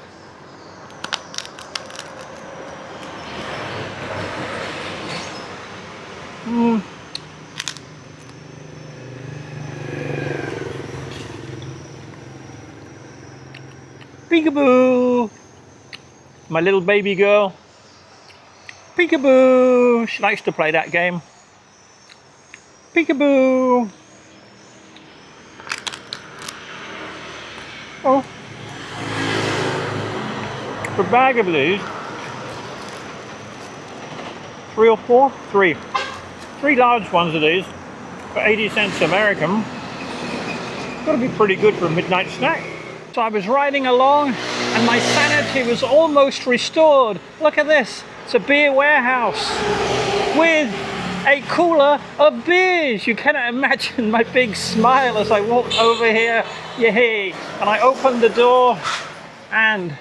Peekaboo! My little baby girl. Peekaboo! She likes to play that game. Peekaboo! Oh. For a bag of these, 3 or 4? 3. 3 large ones of these for 80 cents American. Got to be pretty good for a midnight snack. So I was riding along and my sanity was almost restored. Look at this, it's a beer warehouse with a cooler of beers. You cannot imagine my big smile as I walked over here, yay, and I opened the door and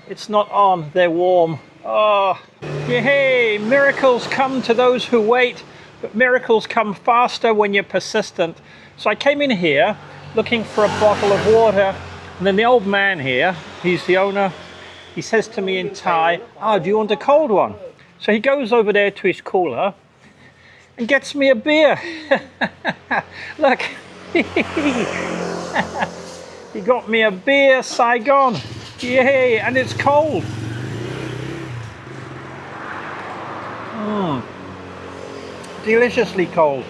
it's not on, they're warm. Oh, yay, miracles come to those who wait, but miracles come faster when you're persistent. So I came in here looking for a bottle of water, and then the old man here, he's the owner, he says to me in Thai, "Oh, do you want a cold one?" So he goes over there to his cooler and gets me a beer. Look, he got me a beer Saigon, yay, and it's cold. Deliciously cold.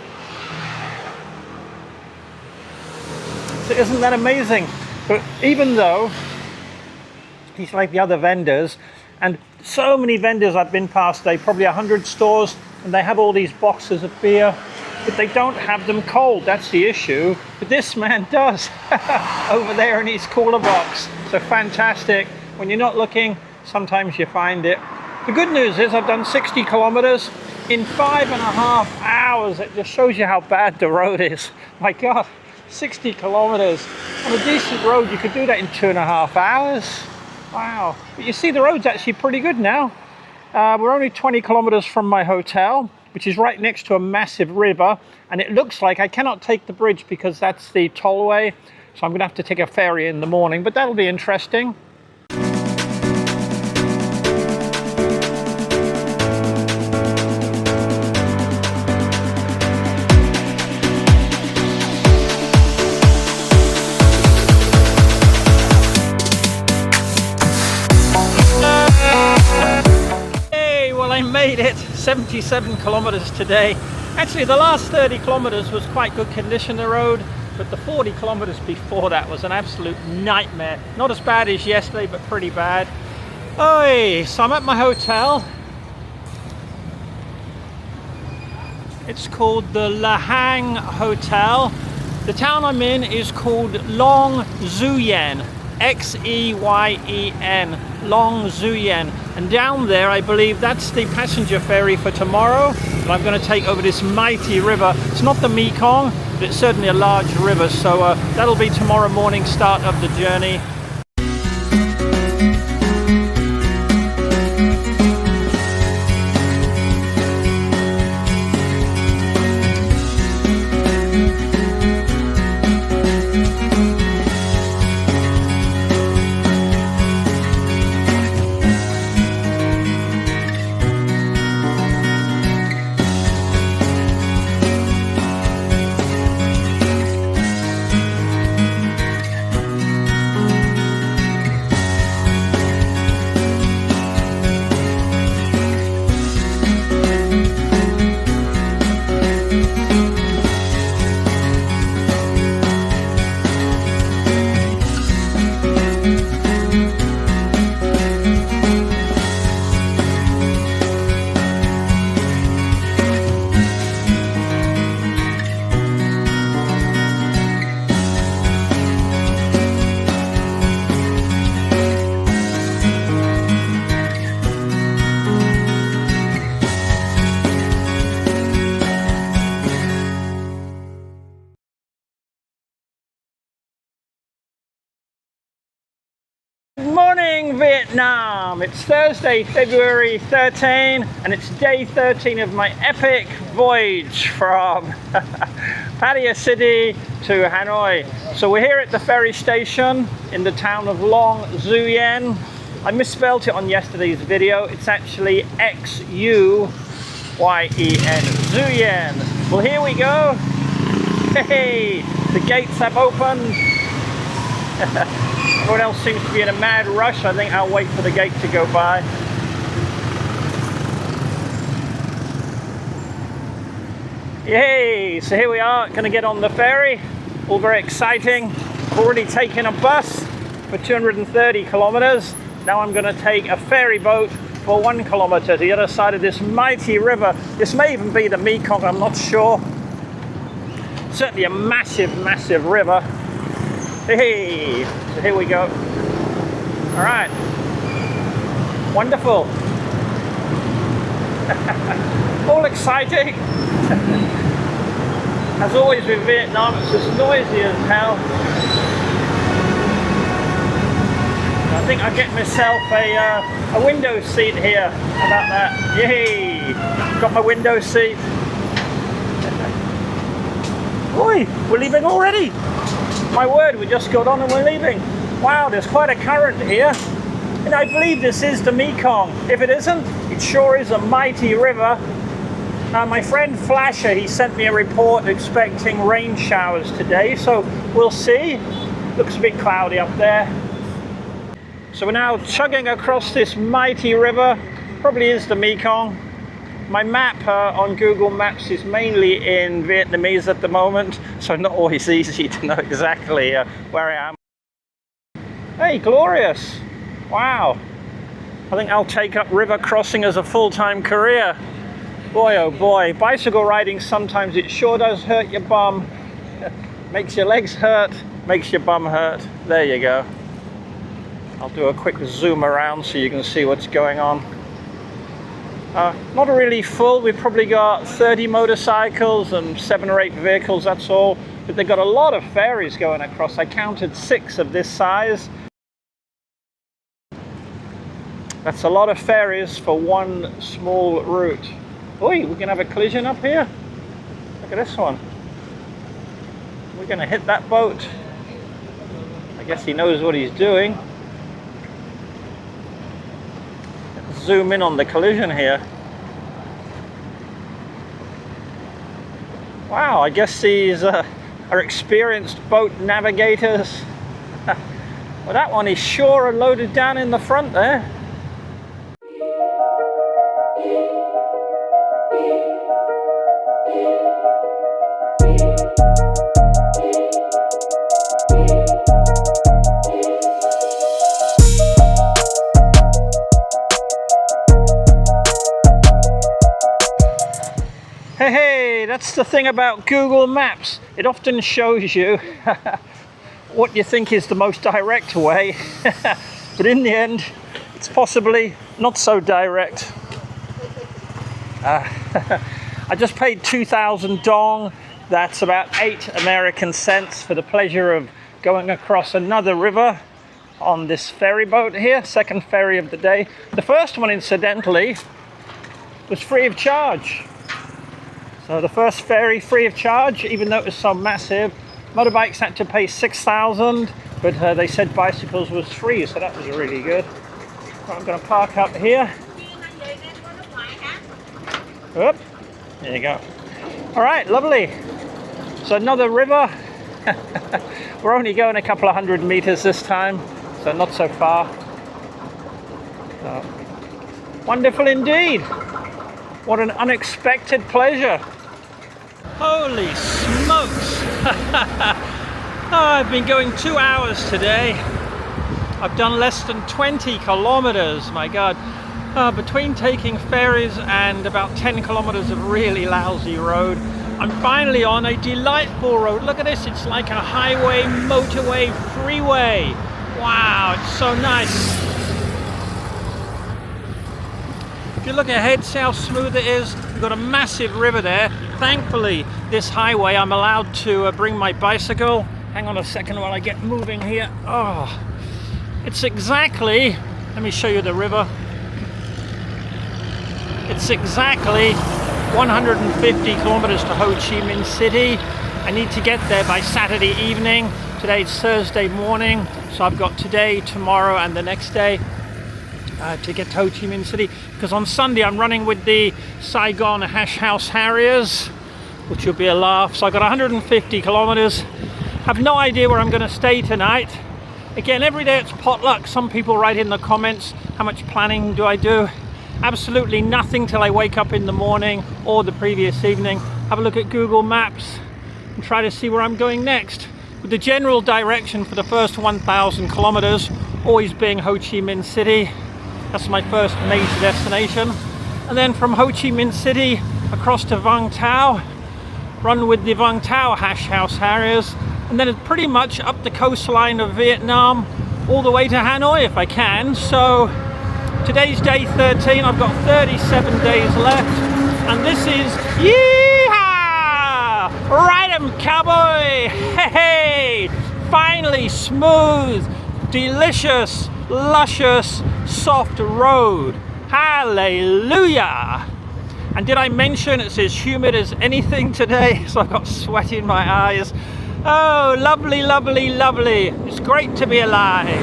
So isn't that amazing? But even though he's like the other vendors, and so many vendors I've been past, they probably 100 stores, and they have all these boxes of beer, but they don't have them cold. That's the issue. But this man does over there in his cooler box. So fantastic. When you're not looking, sometimes you find it. The good news is I've done 60 kilometers in 5.5 hours. It just shows you how bad the road is. My God, 60 kilometers. On a decent road, you could do that in 2.5 hours. Wow. But you see, the road's actually pretty good now. We're only 20 kilometers from my hotel, which is right next to a massive river. And it looks like I cannot take the bridge because that's the tollway. So I'm gonna have to take a ferry in the morning, but that'll be interesting. Made it 77 kilometers today. Actually, the last 30 kilometers was quite good condition, the road, but the 40 kilometers before that was an absolute nightmare. Not as bad as yesterday, but pretty bad. Oh, so I'm at my hotel. It's called the Lahang Hotel. The town I'm in is called 𝗏𝗁𝗍𝗏, X-E-Y-E-N, 𝗏𝗁𝗍𝗏. And down there, I believe that's the passenger ferry for tomorrow. And I'm going to take over this mighty river. It's not the Mekong, but it's certainly a large river. So that'll be tomorrow morning start of the journey. Good morning, Vietnam. It's Thursday, February 13, and it's day 13 of my epic voyage from Pattaya city to Hanoi. So we're here at the ferry station in the town of 𝗏𝗁𝗍𝗏. I misspelled it on yesterday's video. It's actually X-U-Y-E-N, 𝗍𝗁𝗍𝗏. Well, here we go. Hey, the gates have opened. Everyone else seems to be in a mad rush. I think I'll wait for the gate to go by. Yay! So here we are, going to get on the ferry. All very exciting. I've already taken a bus for 230 kilometers. Now I'm going to take a ferry boat for 1 kilometer to the other side of this mighty river. This may even be the Mekong, I'm not sure. Certainly a massive, massive river. Hey! So here we go. All right. Wonderful. All exciting. As always with Vietnam, it's just noisy as hell. I think I'll get myself a window seat here. How about that? Yay! Got my window seat. Oi, we're leaving already. My word, we just got on and we're leaving. Wow, there's quite a current here. And I believe this is the Mekong. If it isn't, it sure is a mighty river. My friend Flasher, he sent me a report expecting rain showers today, so we'll see. Looks a bit cloudy up there. So we're now chugging across this mighty river. Probably is the Mekong. My map on Google Maps is mainly in Vietnamese at the moment, so not always easy to know exactly where I am. Hey, glorious! Wow! I think I'll take up river crossing as a full-time career. Boy, oh boy, bicycle riding, sometimes it sure does hurt your bum. Makes your legs hurt, makes your bum hurt. There you go. I'll do a quick zoom around so you can see what's going on. Not really full, we've probably got 30 motorcycles and 7 or 8 vehicles, that's all. But they've got a lot of ferries going across. I counted 6 of this size. That's a lot of ferries for one small route. Oi, we can have a collision up here. Look at this one. We're going to hit that boat. I guess he knows what he's doing. Let's zoom in on the collision here. Wow, I guess these are experienced boat navigators. Well, that one is sure loaded down in the front there. Hey, that's the thing about Google Maps. It often shows you what you think is the most direct way, but in the end, it's possibly not so direct. I just paid 2,000 dong. That's about 8 American cents for the pleasure of going across another river on this ferry boat here, second ferry of the day. The first one, incidentally, was free of charge. So the first ferry free of charge, even though it was so massive. Motorbikes had to pay 6,000, but they said bicycles was free, so that was really good. So I'm going to park up here. Oop, there you go. All right, lovely. So another river. We're only going a couple of 100 meters this time, so not so far. So, wonderful indeed. What an unexpected pleasure. Holy smokes. I've been going 2 hours today. I've done less than 20 kilometers, my God. Between taking ferries and about 10 kilometers of really lousy road, I'm finally on a delightful road. Look at this, it's like a highway, motorway, freeway. Wow, it's so nice. If you look ahead, see how smooth it is? We've got a massive river there. Thankfully, this highway, I'm allowed to bring my bicycle. Hang on a second while I get moving here. Oh, it's exactly, let me show you the river. It's exactly 150 kilometers to Ho Chi Minh City. I need to get there by Saturday evening. Today's Thursday morning, so I've got today, tomorrow, and the next day to get to Ho Chi Minh City, because on Sunday I'm running with the Saigon Hash House Harriers, which will be a laugh. So I've got 150 kilometers. Have no idea where I'm going to stay tonight. Again, every day it's potluck. Some people write in the comments, how much planning do I do? Absolutely nothing till I wake up in the morning or the previous evening. Have a look at Google Maps and try to see where I'm going next. With the general direction for the first 1,000 kilometers always being Ho Chi Minh City. That's my first major destination. And then from Ho Chi Minh City across to Vung Tau, run with the Vung Tau Hash House Harriers, and then it's pretty much up the coastline of Vietnam all the way to Hanoi if I can. So today's day 13, I've got 37 days left, and this is yeehaw! Ride 'em, cowboy! Hey, finally smooth, delicious, luscious, soft road. Hallelujah! And did I mention it's as humid as anything today? So I've got sweat in my eyes. Oh, lovely, lovely, lovely. It's great to be alive.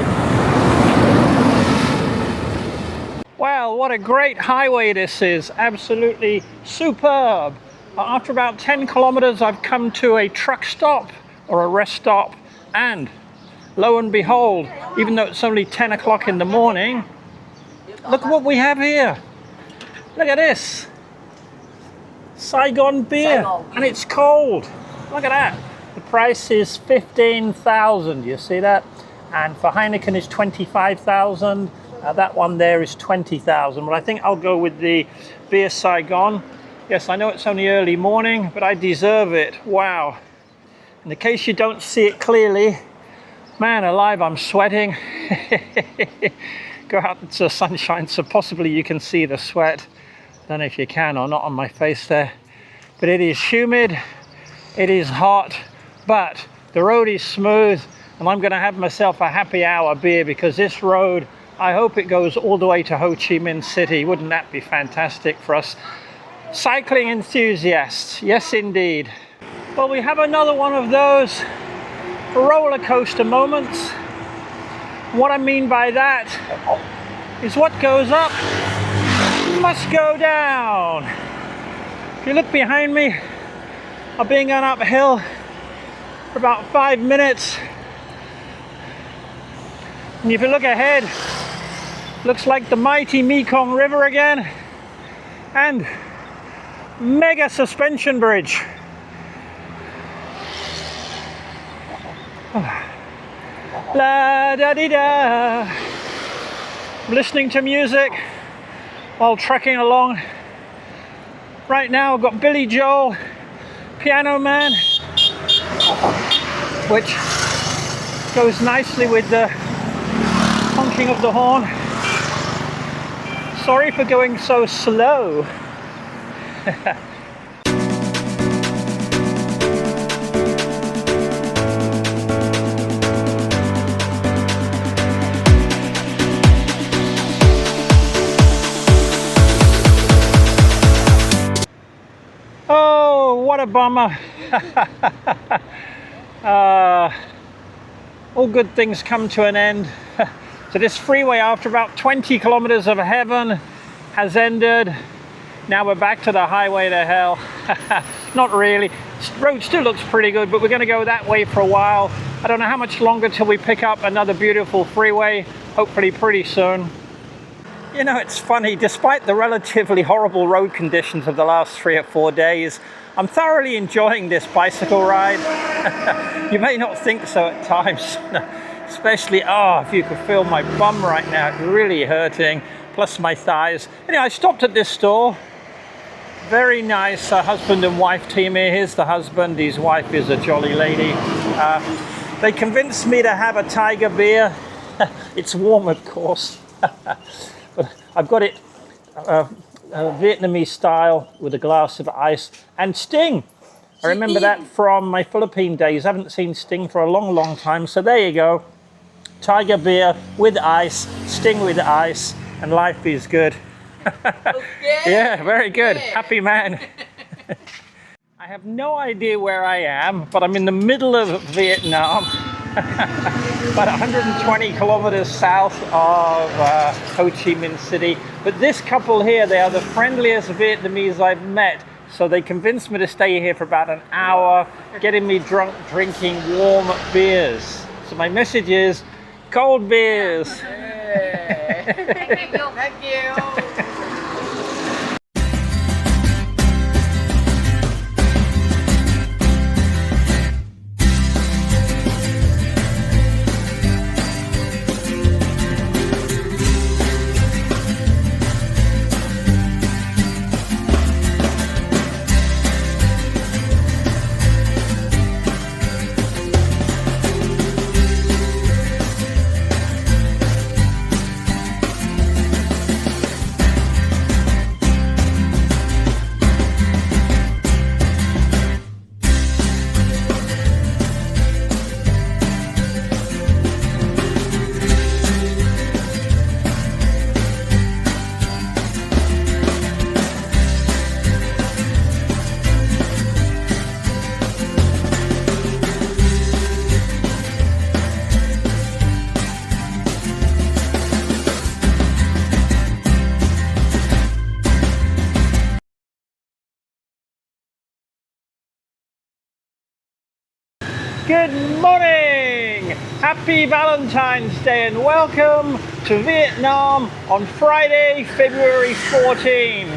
Wow, what a great highway this is. Absolutely superb. After about 10 kilometers, I've come to a truck stop or a rest stop. And lo and behold, even though it's only 10 o'clock in the morning, look what we have here. Look at this. Saigon beer, and it's cold. Look at that. The price is 15,000. You see that? And for Heineken is 25,000. That one there is 20,000. But I think I'll go with the beer Saigon. Yes, I know it's only early morning, but I deserve it. Wow. In the case you don't see it clearly, man alive, I'm sweating. Go out into the sunshine so possibly you can see the sweat. Don't know if you can or not on my face there, but it is humid, it is hot, but the road is smooth, and I'm going to have myself a happy hour beer, because this road, I hope it goes all the way to Ho Chi Minh City. Wouldn't that be fantastic for us cycling enthusiasts? Yes indeed. Well, we have another one of those roller coaster moments. What I mean by that is what goes up must go down. If you look behind me, I've been going uphill for about 5 minutes, and if you look ahead, looks like the mighty Mekong River again, and mega suspension bridge. La da di da. I'm listening to music while trekking along. Right now I've got Billy Joel, Piano Man, which goes nicely with the honking of the horn. Sorry for going so slow. Oh, what a bummer. All good things come to an end. So this freeway, after about 20 kilometers of heaven, has ended. Now we're back to the highway to hell. Not really. The road still looks pretty good, but we're going to go that way for a while. I don't know how much longer till we pick up another beautiful freeway, hopefully pretty soon. You know, it's funny, despite the relatively horrible road conditions of the last 3 or 4 days, I'm thoroughly enjoying this bicycle ride. You may not think so at times, especially, oh, if you could feel my bum right now, it's really hurting, plus my thighs. Anyway, I stopped at this store. Very nice husband and wife team here. Here's the husband, his wife is a jolly lady. They convinced me to have a tiger beer. It's warm, of course. But I've got it Vietnamese style with a glass of ice and Sting. I remember that from my Philippine days. I haven't seen Sting for a long, long time. So there you go. Tiger beer with ice, Sting with ice, and life is good. Okay. Yeah, very good. Happy man. I have no idea where I am, but I'm in the middle of Vietnam. About 120 kilometers south of Ho Chi Minh City. But this couple here, they are the friendliest Vietnamese I've met. So they convinced me to stay here for about an hour, getting me drunk, drinking warm beers. So my message is, cold beers. Thank you. Thank you. Good morning! Happy Valentine's Day and welcome to Vietnam on Friday, February 14.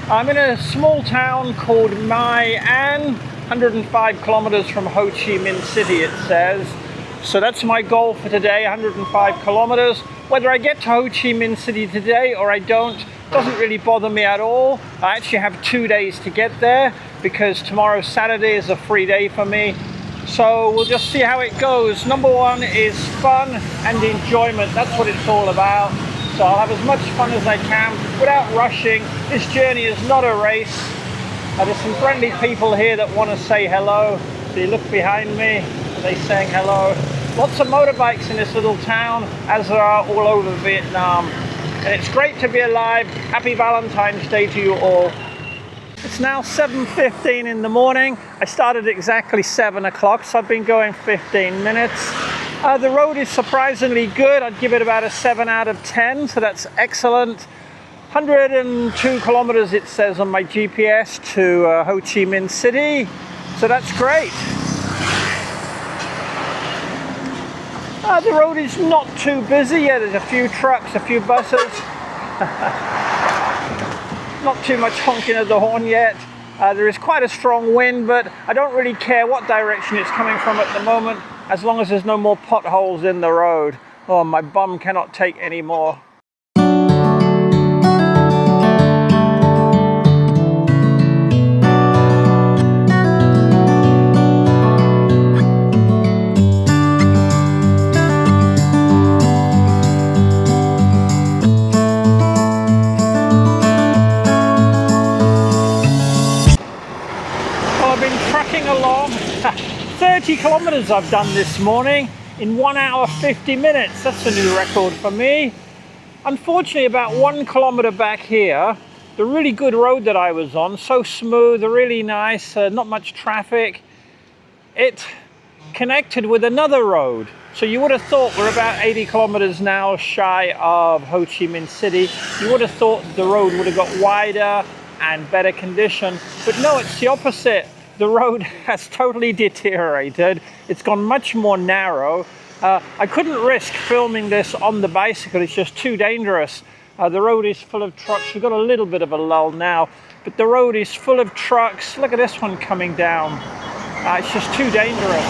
I'm in a small town called Mai-An, 105 kilometers from Ho Chi Minh City, it says. So that's my goal for today, 105 kilometers. Whether I get to Ho Chi Minh City today or I don't, doesn't really bother me at all. I actually have 2 days to get there because tomorrow Saturday is a free day for me. So we'll just see how it goes. Number one is fun and enjoyment. That's what it's all about. So I'll have as much fun as I can without rushing. This journey is not a race. There's some friendly people here that want to say hello. So you look behind me, are they saying hello? Lots of motorbikes in this little town, as there are all over Vietnam. And it's great to be alive. Happy Valentine's Day to you all. It's now 7:15 in the morning. I started exactly 7 o'clock, so I've been going 15 minutes. The road is surprisingly good. I'd give it about a 7 out of 10, so that's excellent. 102 kilometers it says on my GPS to Ho Chi Minh City, so that's great. The road is not too busy yet. There's a few trucks, a few buses. Not too much honking of the horn yet. There is quite a strong wind, but I don't really care what direction it's coming from at the moment, as long as there's no more potholes in the road. Oh, my bum cannot take any more. Along 30 kilometers I've done this morning in 1 hour 50 minutes. That's a new record for me. Unfortunately, about 1 kilometer back here, the really good road that I was on, so smooth, really nice, not much traffic, it connected with another road. So you would have thought we're about 80 kilometers now shy of Ho Chi Minh City. You would have thought the road would have got wider and better condition, but no, it's the opposite. The road has totally deteriorated. It's gone much more narrow. I couldn't risk filming this on the bicycle. It's just too dangerous. The road is full of trucks. We've got a little bit of a lull now, but the road is full of trucks. Look at this one coming down. It's just too dangerous.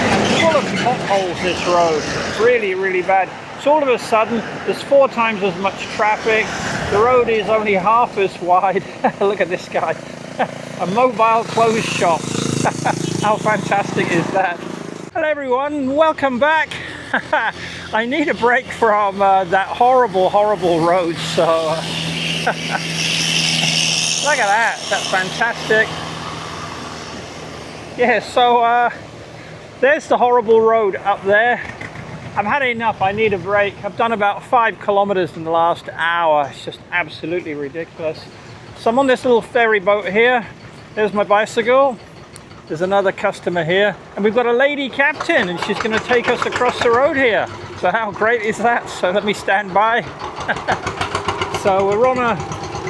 And full of potholes, this road. Really, really bad. So all of a sudden, there's 4 times as much traffic. The road is only half as wide. Look at this guy. A mobile clothes shop. How fantastic is that? Hello everyone, welcome back. I need a break from that horrible road, so look at that, that's fantastic. Yeah, so there's the horrible road up there. I've had enough, I need a break. I've done about 5 kilometers in the last hour. It's just absolutely ridiculous. So I'm on this little ferry boat here. There's my bicycle. There's another customer here. And we've got a lady captain and she's going to take us across the road here. So how great is that? So let me stand by. So we're on a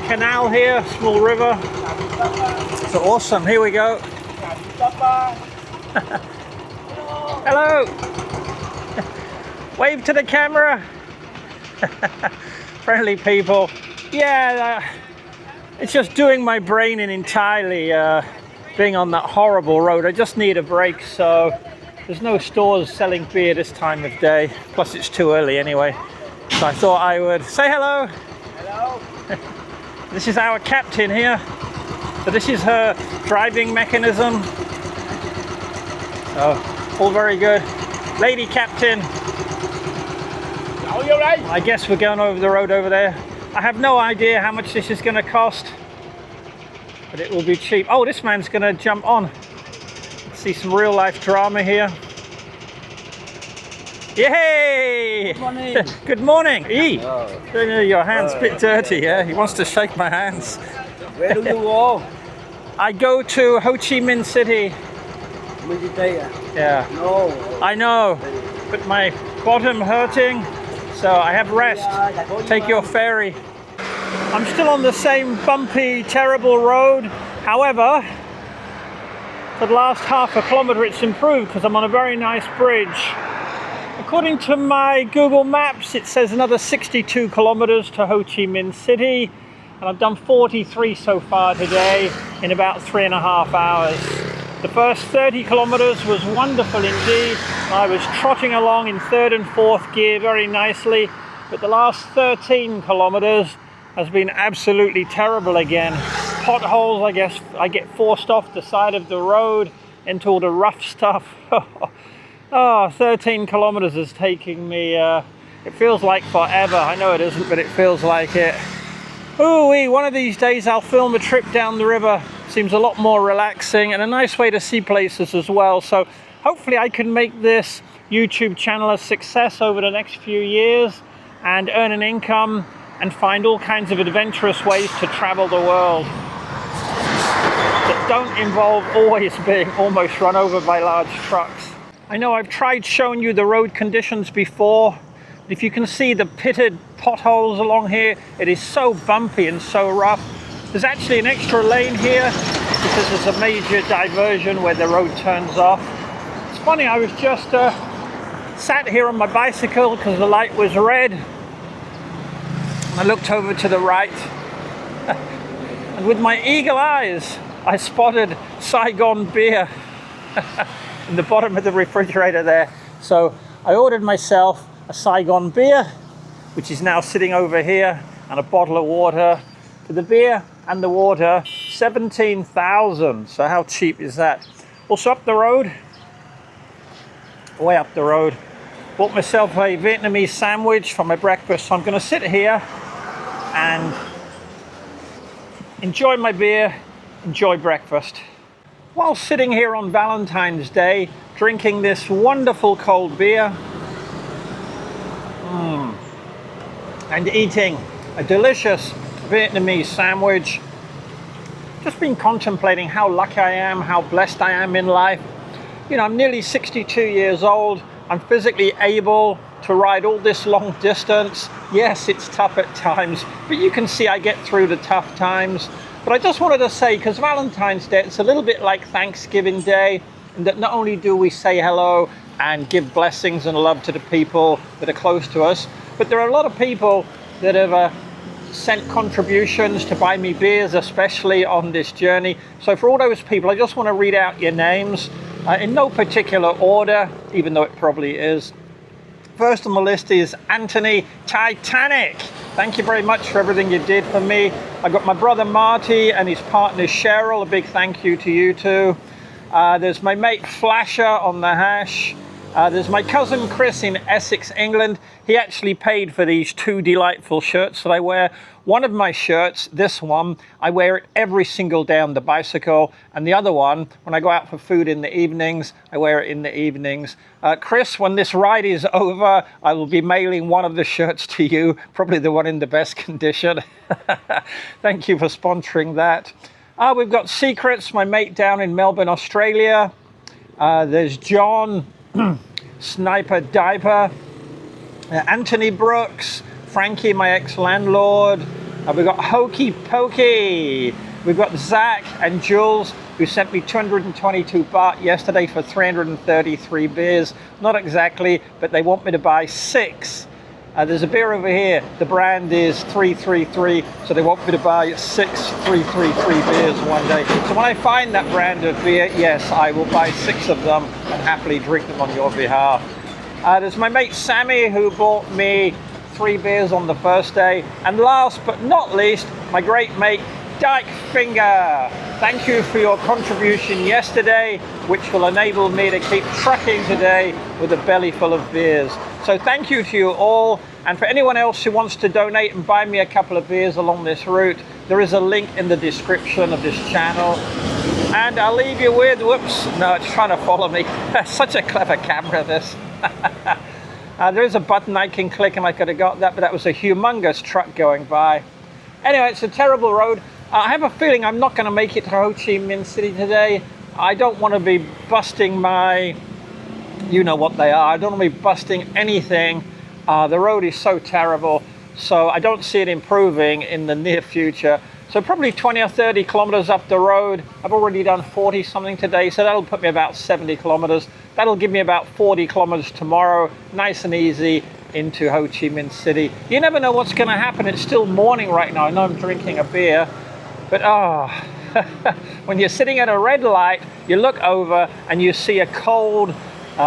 canal here, small river. So awesome, here we go. Hello. Wave to the camera. Friendly people. Yeah. It's just doing my brain in entirely, being on that horrible road. I just need a break, so there's no stores selling beer this time of day. Plus it's too early anyway. So I thought I would say hello. Hello. This is our captain here. So this is her driving mechanism. So all very good. Lady captain. I guess we're going over the road over there. I have no idea how much this is going to cost, but it will be cheap. Oh, this man's going to jump on. Let's see some real life drama here. Yay! Good morning. Good morning. Your hand's a bit dirty, yeah? He wants to shake my hands. Where do you go? I go to Ho Chi Minh City. Yeah. No. I know, but my bottom hurting. So I have rest. Take your ferry. I'm still on the same bumpy, terrible road. However, For the last half a kilometre it's improved because I'm on a very nice bridge. According to my Google Maps, it says another 62 kilometres to Ho Chi Minh City, and I've done 43 so far today in about 3.5 hours. The first 30 kilometres was wonderful indeed. I was trotting along in 3rd and 4th gear very nicely, but the last 13 kilometres has been absolutely terrible again. Potholes, I guess I get forced off the side of the road into all the rough stuff. Oh, 13 kilometers is taking me, it feels like forever. I know it isn't, but it feels like it. Ooh-wee, one of these days I'll film a trip down the river. Seems a lot more relaxing and a nice way to see places as well. So hopefully I can make this YouTube channel a success over the next few years and earn an income and find all kinds of adventurous ways to travel the world that don't involve always being almost run over by large trucks. I know I've tried showing you the road conditions before. If you can see the pitted potholes along here, it is so bumpy and so rough. There's actually an extra lane here because there's a major diversion where the road turns off. It's funny, I was just sat here on my bicycle because the light was red. I looked over to the right and with my eagle eyes I spotted Saigon beer in the bottom of the refrigerator there. So I ordered myself a Saigon beer, which is now sitting over here, and a bottle of water. For the beer and the water, 17,000. So how cheap is that? Also up the road, way up the road, bought myself a Vietnamese sandwich for my breakfast. So I'm going to sit here and enjoy my beer, enjoy breakfast. While sitting here on Valentine's Day, drinking this wonderful cold beer, and eating a delicious Vietnamese sandwich, just been contemplating how lucky I am, how blessed I am in life. You know, I'm nearly 62 years old. I'm physically able to ride all this long distance. Yes, it's tough at times, but you can see I get through the tough times. But I just wanted to say, because Valentine's Day, it's a little bit like Thanksgiving Day, and that not only do we say hello and give blessings and love to the people that are close to us, but there are a lot of people that have sent contributions to buy me beers, especially on this journey. So for all those people, I just want to read out your names in no particular order, even though it probably is. First on the list is Anthony Titanic. Thank you very much for everything you did for me. I got my brother Marty and his partner Cheryl. A big thank you to you two. There's my mate Flasher on the hash. There's my cousin Chris in Essex, England. He actually paid for these two delightful shirts that I wear. One of my shirts, this one, I wear it every single day on the bicycle. And the other one, when I go out for food in the evenings, I wear it in the evenings. Chris, when this ride is over, I will be mailing one of the shirts to you, probably the one in the best condition. Thank you for sponsoring that. We've got Secrets, my mate down in Melbourne, Australia. There's John, Sniper Diaper, Anthony Brooks, Frankie, my ex-landlord. We've got Hokey Pokey. We've got Zach and Jules, who sent me 222 baht yesterday for 333 beers. Not exactly, but they want me to buy 6. There's a beer over here. The brand is 333, so they want me to buy 6 333 beers one day. So when I find that brand of beer, yes, I will buy 6 of them and happily drink them on your behalf. There's my mate Sammy, who bought me 3 beers on the first day. And last but not least, my great mate 𝗙𝗻𝗄𝗃. Thank you for your contribution yesterday, which will enable me to keep trucking today with a belly full of beers. So thank you to you all. And for anyone else who wants to donate and buy me a couple of beers along this route, there is a link in the description of this channel. And I'll leave you with, whoops, no, it's trying to follow me. Such a clever camera, this. There is a button I can click and I could have got that, but that was a humongous truck going by. Anyway, it's a terrible road. I have a feeling I'm not going to make it to Ho Chi Minh City today. I don't want to be busting my, you know what they are, I don't want to be busting anything. The road is so terrible, so I don't see it improving in the near future. So probably 20 or 30 kilometers up the road. I've already done 40 something today, so that'll put me about 70 kilometers. That'll give me about 40 kilometers tomorrow, nice and easy, into Ho Chi Minh City. You never know what's going to happen. It's still morning right now. I know I'm drinking a beer, but when you're sitting at a red light, you look over and you see a cold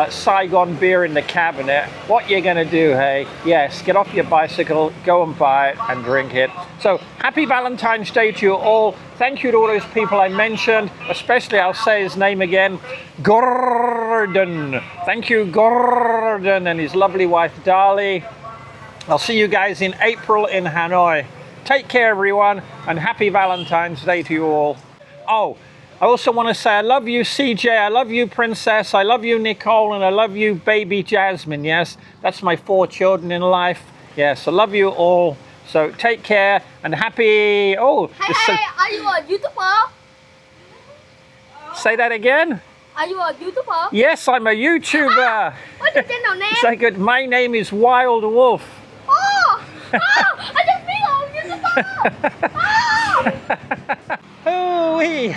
Saigon beer in the cabinet. What you're gonna do, hey? Yes, get off your bicycle, go and buy it and drink it. So happy Valentine's Day to you all. Thank you to all those people I mentioned, especially I'll say his name again, Gordon. Thank you, Gordon, and his lovely wife, 𝗍𝗲𝗍. I'll see you guys in April in Hanoi. Take care, everyone, and happy Valentine's Day to you all. Oh, I also want to say I love you, CJ, I love you, Princess, I love you, Nicole, and I love you, baby Jasmine. Yes, that's my 4 children in life. Yes, I love you all. So take care and happy... Oh, Hey, are you a YouTuber? Say that again? Are you a YouTuber? Yes, I'm a YouTuber. What's your channel name? Say good. My name is Wild Wolf. Oh, I just been on YouTuber. Hoo-wee.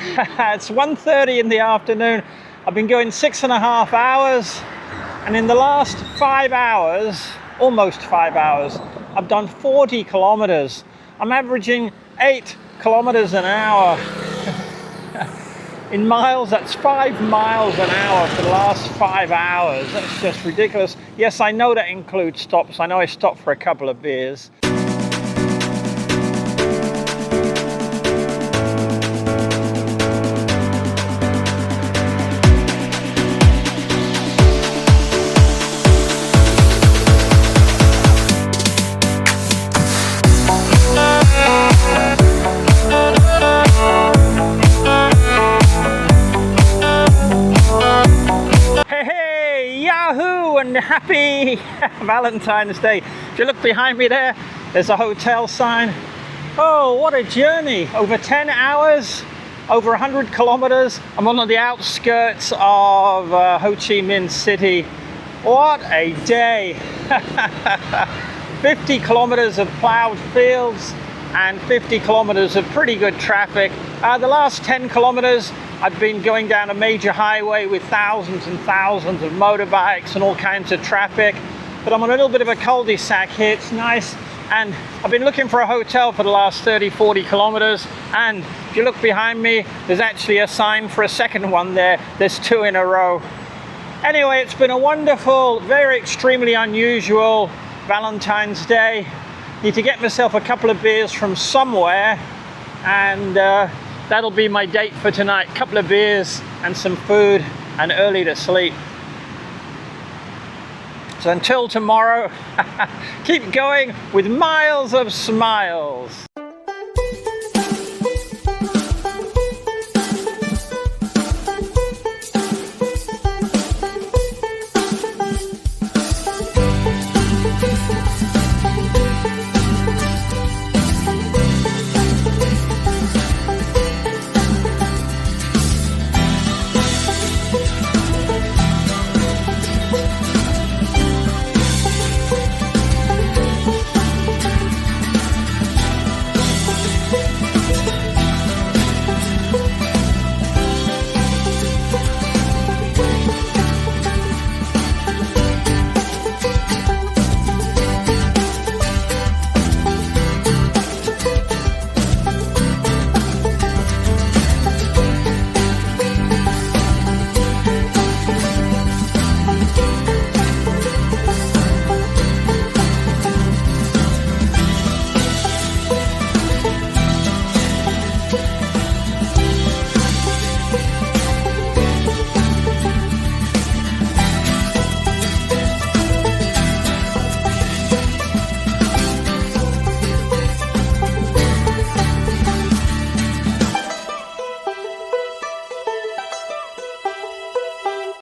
It's 1:30 in the afternoon. I've been going 6.5 hours, and in the last 5 hours, almost 5 hours, I've done 40 kilometers. I'm averaging 8 kilometers an hour. In miles, that's 5 miles an hour for the last 5 hours. That's just ridiculous. Yes, I know that includes stops. I know I stopped for a couple of beers. And happy Valentine's Day. If you look behind me there, there's a hotel sign. Oh, what a journey. Over 10 hours, over 100 kilometers. I'm on the outskirts of Ho Chi Minh City. What a day. 50 kilometers of plowed fields and 50 kilometers of pretty good traffic. The last 10 kilometers, I've been going down a major highway with thousands and thousands of motorbikes and all kinds of traffic. But I'm on a little bit of a cul-de-sac here. It's nice. And I've been looking for a hotel for the last 30, 40 kilometers. And if you look behind me, there's actually a sign for a second one there. There's 2 in a row. Anyway, it's been a wonderful, very extremely unusual Valentine's Day. Need to get myself a couple of beers from somewhere, and that'll be my date for tonight. Couple of beers and some food and early to sleep. So until tomorrow, keep going with miles of smiles.